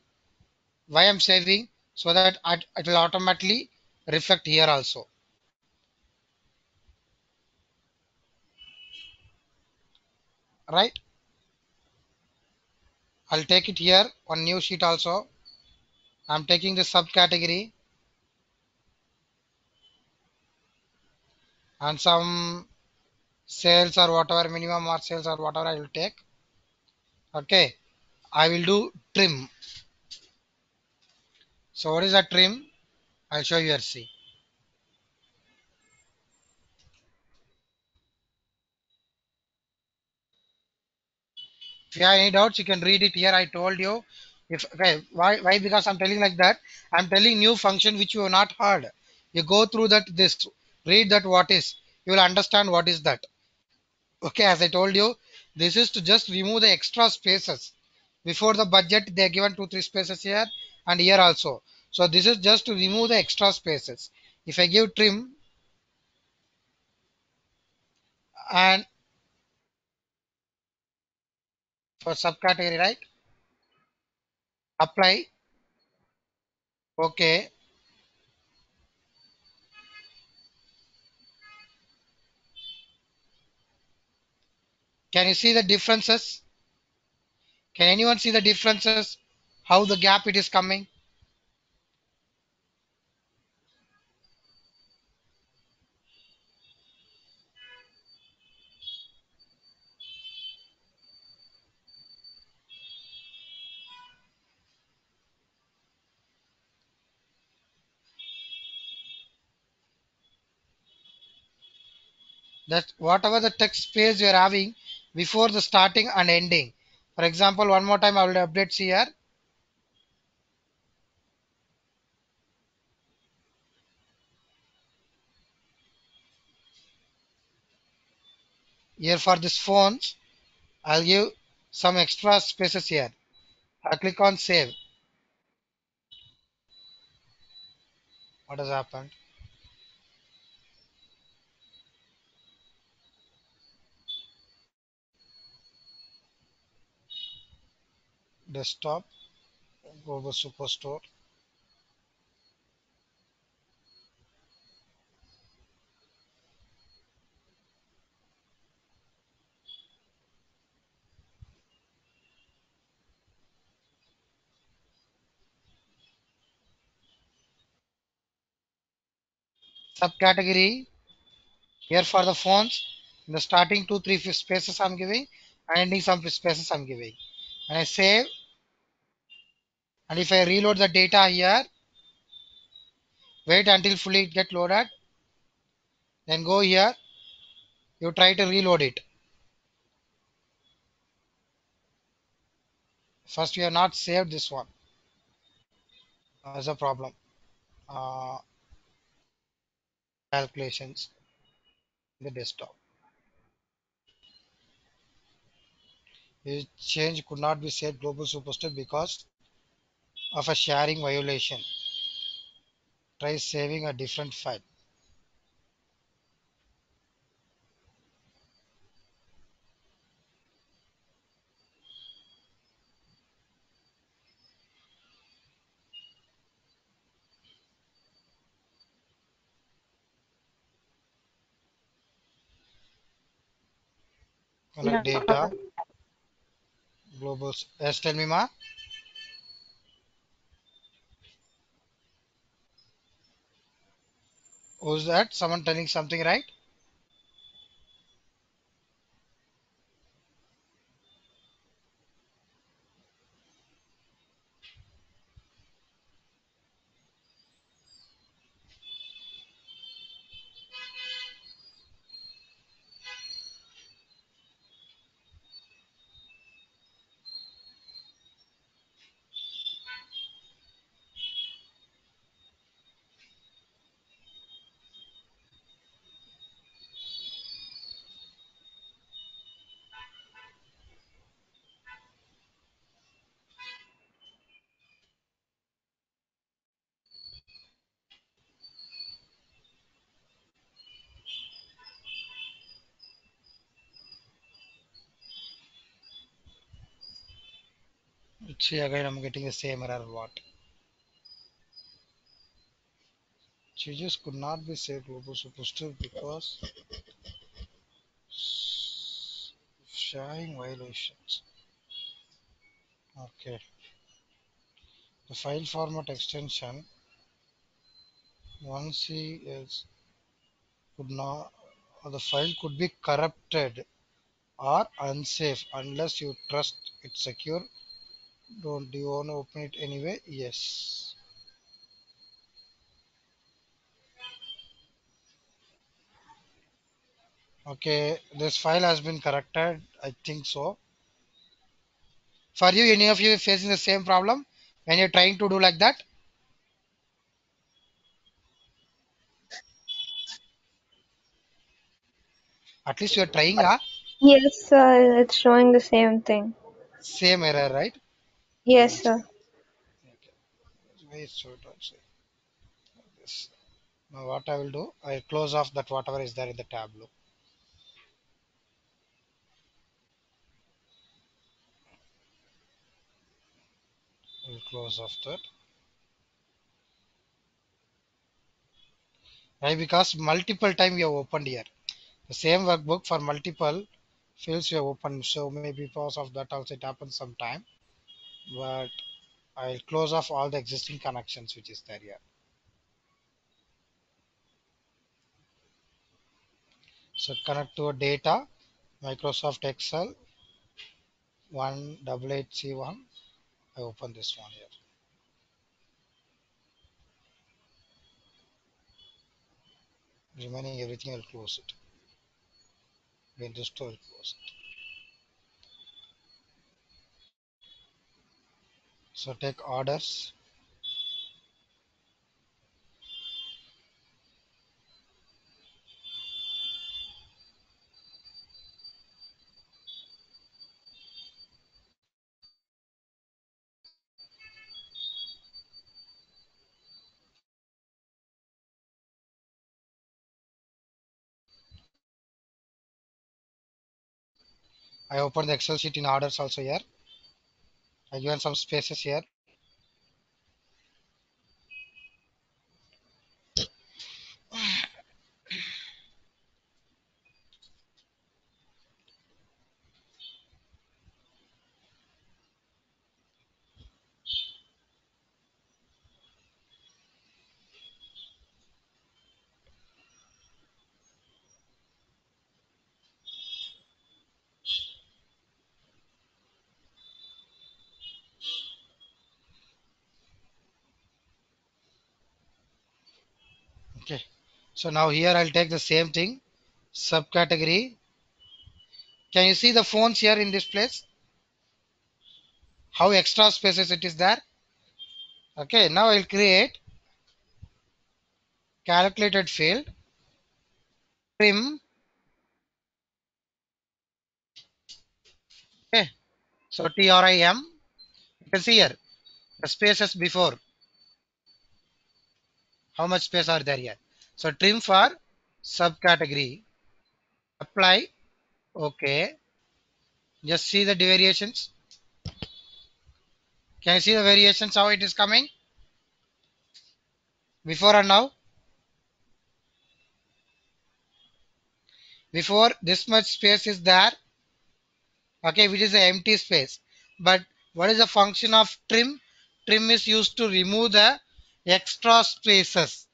Why I'm saving? So that it will automatically reflect here also. Right? I'll take it here on new sheet also. I'm taking the subcategory and some sales or whatever minimum or sales or whatever I will take. Okay. I will do trim. So what is a trim? I'll show you here. See. If you have any doubts, you can read it here. I told you. If okay, why? Because I'm telling like that. I'm telling new function which you have not heard. You go through that this read that what is. You will understand what is that. Okay, as I told you, this is to just remove the extra spaces. Before the budget, they are given 2 3 spaces here and here also. So this is just to remove the extra spaces. If I give trim and for subcategory, right? Apply. Okay. Can you see the differences? Can anyone see the differences? How the gap it is coming? That whatever the text space you are having before the starting and ending. For example, one more time I will update here. Here for this phones, I'll give some extra spaces here. I click on save. What has happened? Desktop, Global Superstore. Subcategory, here for the phones, in the starting 2 3 spaces I'm giving and ending some spaces I'm giving. And I save, and if I reload the data here, wait until fully it get loaded, then go here, you try to reload it. First we have not saved this one. That's a problem. Uh, Calculations in the desktop. This change could not be saved global superstar because of a sharing violation. Try saving a different file. Collect
Yeah.
data. Global. Yes, tell me, ma. Who's that? Someone telling something, right? See, again I'm getting the same error. What? Changes could not be saved global superstar because sharing violations. Okay. The file format extension 1C is could not the file could be corrupted or unsafe unless you trust it's secure. Don't do you want to open it anyway? Yes. Okay, this file has been corrected. I think so. For you, any of you facing the same problem when you're trying to do like that? At least you're trying,
Yes, sir. It's showing the same thing.
same error, right?
Yes,
I'll check.
sir.
Okay. Wait, so don't say this. Now what I will do, I'll close off that whatever is there in the tableau. We'll close off that. Why? Because multiple time we have opened here. The same workbook for multiple fields you have opened. So maybe because of that also it happens sometime. But I'll close off all the existing connections which is there here. So connect to a data, Microsoft Excel 188C1. I open this one here. Remaining everything I'll close it. Windows 2 I'll close it. So take orders. I open the Excel sheet in orders also here. I given some spaces here. Okay. So now here I'll take the same thing. Subcategory. Can you see the phones here in this place? How extra spaces it is there? Okay. Now I'll create calculated field. Trim. Okay. So TRIM. You can see here the spaces before. How much space are there here? So trim for subcategory. Apply. Okay. Just see the variations. Can you see the variations how it is coming? Before and now. Before this much space is there. Okay, which is an empty space. But what is the function of trim? Trim is used to remove the extra spaces.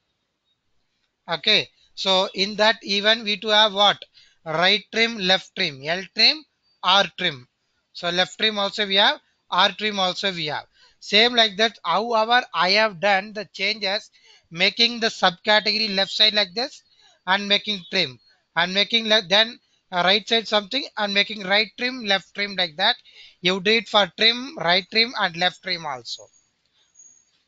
Okay, so in that even we to have what? Right trim, left trim, L trim, R trim. So left trim also we have, R trim also we have. Same like that. However, I have done the changes, making the subcategory left side like this, and making trim, and making then right side something, and making right trim, left trim like that. You do it for trim, right trim, and left trim also.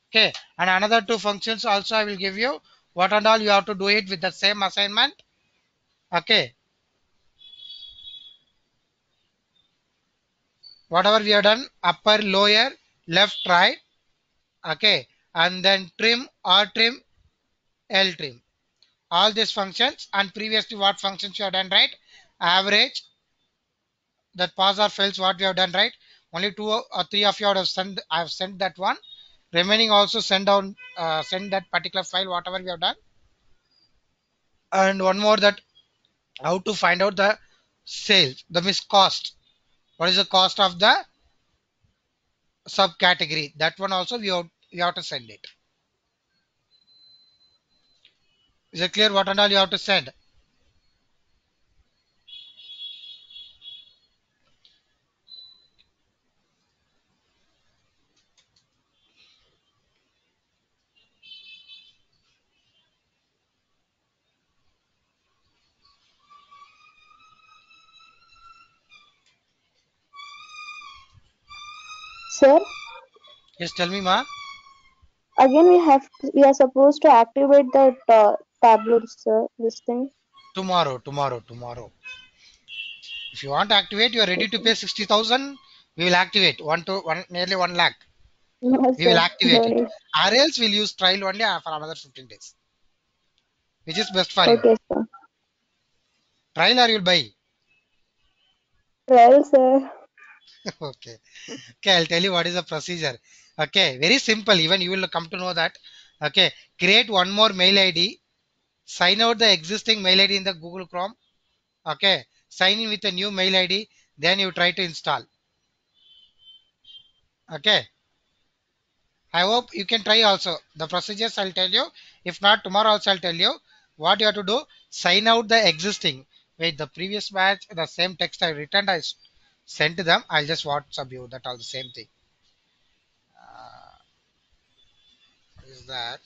Okay, and another two functions also I will give you. What and all you have to do it with the same assignment. Okay, whatever we have done, upper, lower, left, right. Okay, and then trim, R trim, L trim. All these functions, and previously what functions you have done, right? Average, that pass or fails what we have done, right? Only 2 or 3 of you have sent. I have sent that one. Remaining also send down. Send that particular file whatever we have done. And one more, that how to find out the sales, the miss cost. What is the cost of the subcategory? That one also we have to send it. Is it clear what and all you have to send?
Sir,
Yes, tell me, ma.
again we are supposed to activate that tableau, sir. This thing.
Tomorrow. If you want to activate, you are ready to
Okay.
pay 60,000. We will activate nearly 1 lakh.
No,
We will
sir.
activate
No
it.
need.
Or else we'll use trial only for another 15 days. Which is best for you?
Okay, sir.
Trial or you'll buy?
Well, sir.
Okay. Okay, I'll tell you what is the procedure. Okay, very simple. Even you will come to know that. Okay, create one more mail ID. Sign out the existing mail ID in the Google Chrome. Okay, sign in with a new mail ID. Then you try to install. Okay. I hope you can try also. The procedures I'll tell you. If not, tomorrow also I'll tell you what you have to do. Sign out the existing. Wait, the previous batch, the same text I returned, sent to them. I'll just WhatsApp you. That all the same thing. Is that?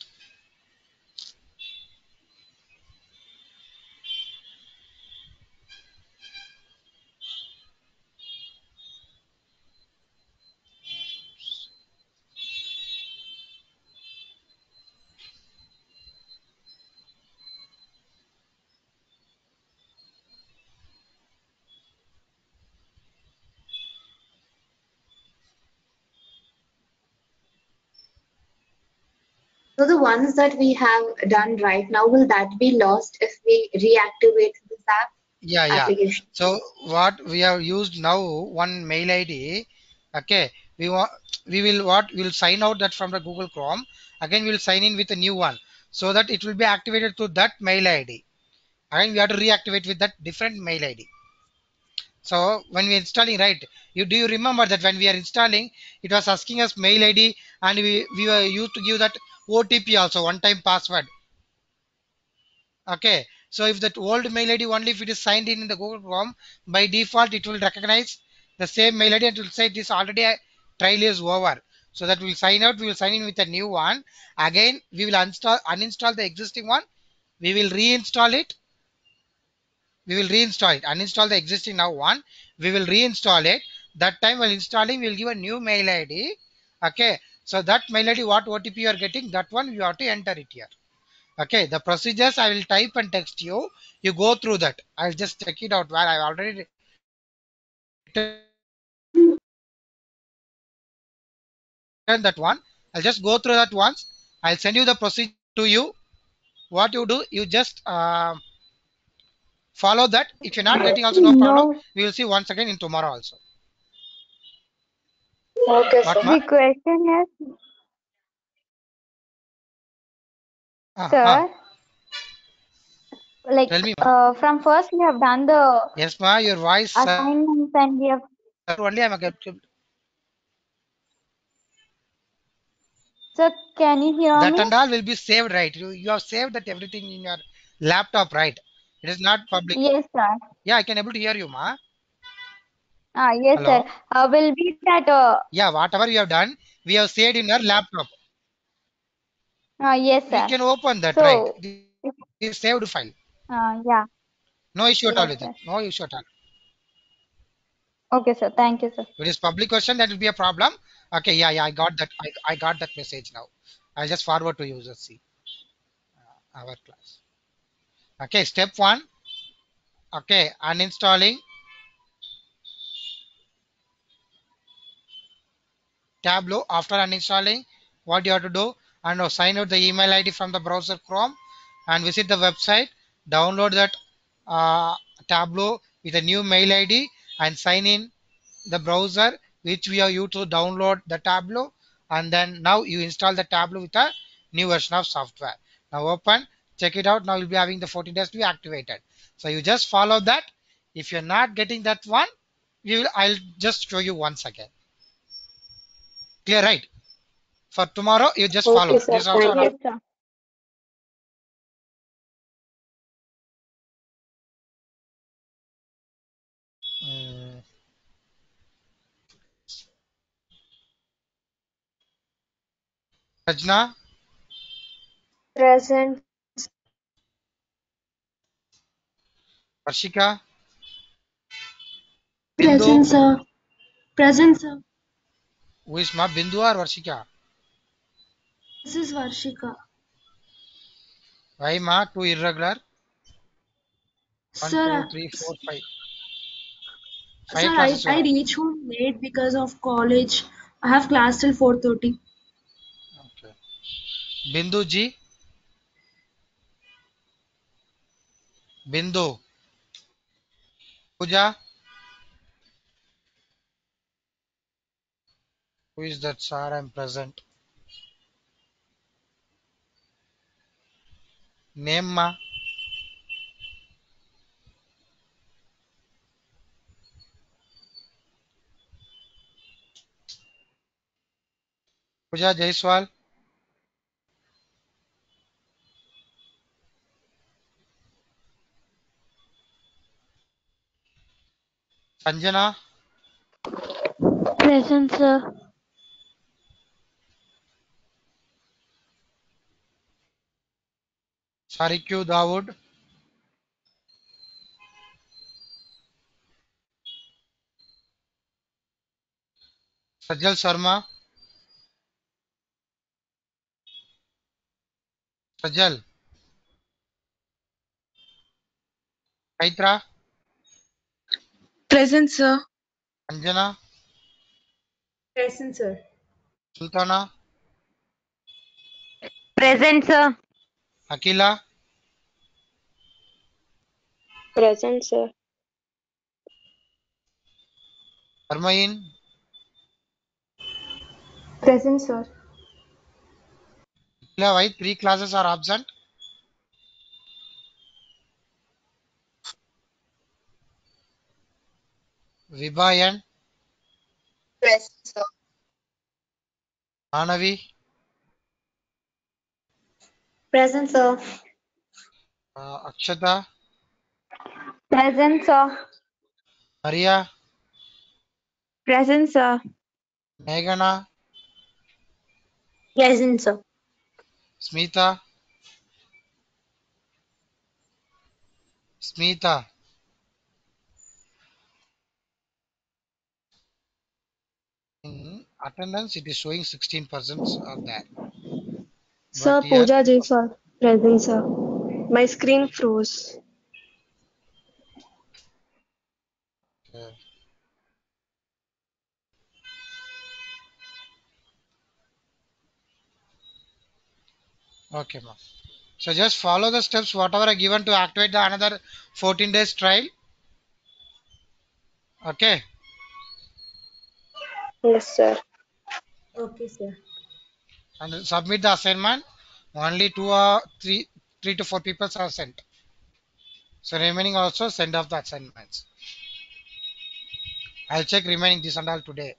So the ones that we have done right now, will that be lost if we reactivate this
Yeah.
application?
So what we have used now, one mail ID. Okay, we want we will what we'll sign out that from the Google Chrome. Again, we'll sign in with a new one so that it will be activated to that mail ID. Again, we have to reactivate with that different mail ID. So when we are installing, right? You remember that when we are installing, it was asking us mail ID, and we were used to give that OTP also, one time password. Okay, so if that old mail ID, only if it is signed in the Google Chrome, by default it will recognize the same mail ID and it will say this already a trial is over. So that will sign out, we will sign in with a new one. Again, we will uninstall the existing one. We will reinstall it. Uninstall the existing now one. We will reinstall it. That time while installing, we'll give a new mail ID. Okay, so that mail ID, what OTP you are getting, that one you have to enter it here. Okay, the procedures I will type and text you. You go through that. I'll just check it out where I already written that one. I'll just go through that once. I'll send you the procedure to you. What you do, you just follow that. If you're not getting also, no problem.
No.
We will see once again in tomorrow also.
Okay,
What
sir.
ma?
The question is,
Ah.
sir, like
Tell me ma.
from first we have done the
Yes ma, your voice
assignments and we have,
only I'm
sir, can you hear
that
me?
and all will be saved, right? You have saved that everything in your laptop, right? It is not public.
Yes, sir.
Yeah, I can able to hear you ma.
Yes, sir.
Hello.
Will be that,
Yeah, whatever you have done, we have saved in your laptop.
yes,
We
sir.
can open that, right?
So, if,
This saved file.
yeah,
No issue at all
yes,
with it.
sir.
No issue at all.
Okay, sir. Thank you, sir.
If it is public question, that will be a problem. Okay, yeah, I got that. I got that message now. I'll just forward to you. Just see our class. Okay, step one. Okay, uninstalling Tableau. After uninstalling, what you have to do, and sign out the email ID from the browser Chrome, and visit the website. Download that uh, Tableau with a new mail ID and sign in the browser. which we are you to download the Tableau, and then now you install the Tableau with a new version of software. Now open, check it out. Now you'll be having the 14 days to be activated. So you just follow that. If you're not getting that one, I'll just show you once again. Clear, right? For tomorrow, you just follow.
Okay, sir.
This is also
Thank you, sir.
Mm, Rajna,
Present.
Varshika,
Present,
Bindu.
sir. Present, sir.
Who is ma Bindu or Varshika?
This is Varshika.
Why ma? Two irregular. One, two,
Sir,
three, four, five.
sir,
Five classes you
I
have.
reach home late because of college. I have class till 4:30.
Okay. Bindu ji, Bindu. Pooja, who is that sir? I'm present. Name ma. Pooja Jaiswal. Sanjana,
Present, sir.
Sarikyu Dawood, Sajal Sharma, Sajal, Kaitra,
Present, sir.
Anjana,
Present, sir.
Sultana,
Present, sir.
Akila,
Present, sir.
Harmain,
Present, sir.
Akila, why three classes are absent? Vibayan,
Present, sir.
Manavi,
Present, sir.
Akshata,
Present, sir.
Maria,
Present, sir.
Meghana,
Present, sir.
Smita, Smita. In attendance, it is showing 16% are there.
Sir,
But here,
Pooja Jaiswal. Present, sir. My screen froze.
uh, okay, ma'am. So just follow the steps whatever I given to activate the another 14 days trial. Okay.
Yes, sir.
Okay, sir.
And submit the assignment. Only two or three to four people are sent. So remaining also send off the assignments. I'll check remaining this and all today.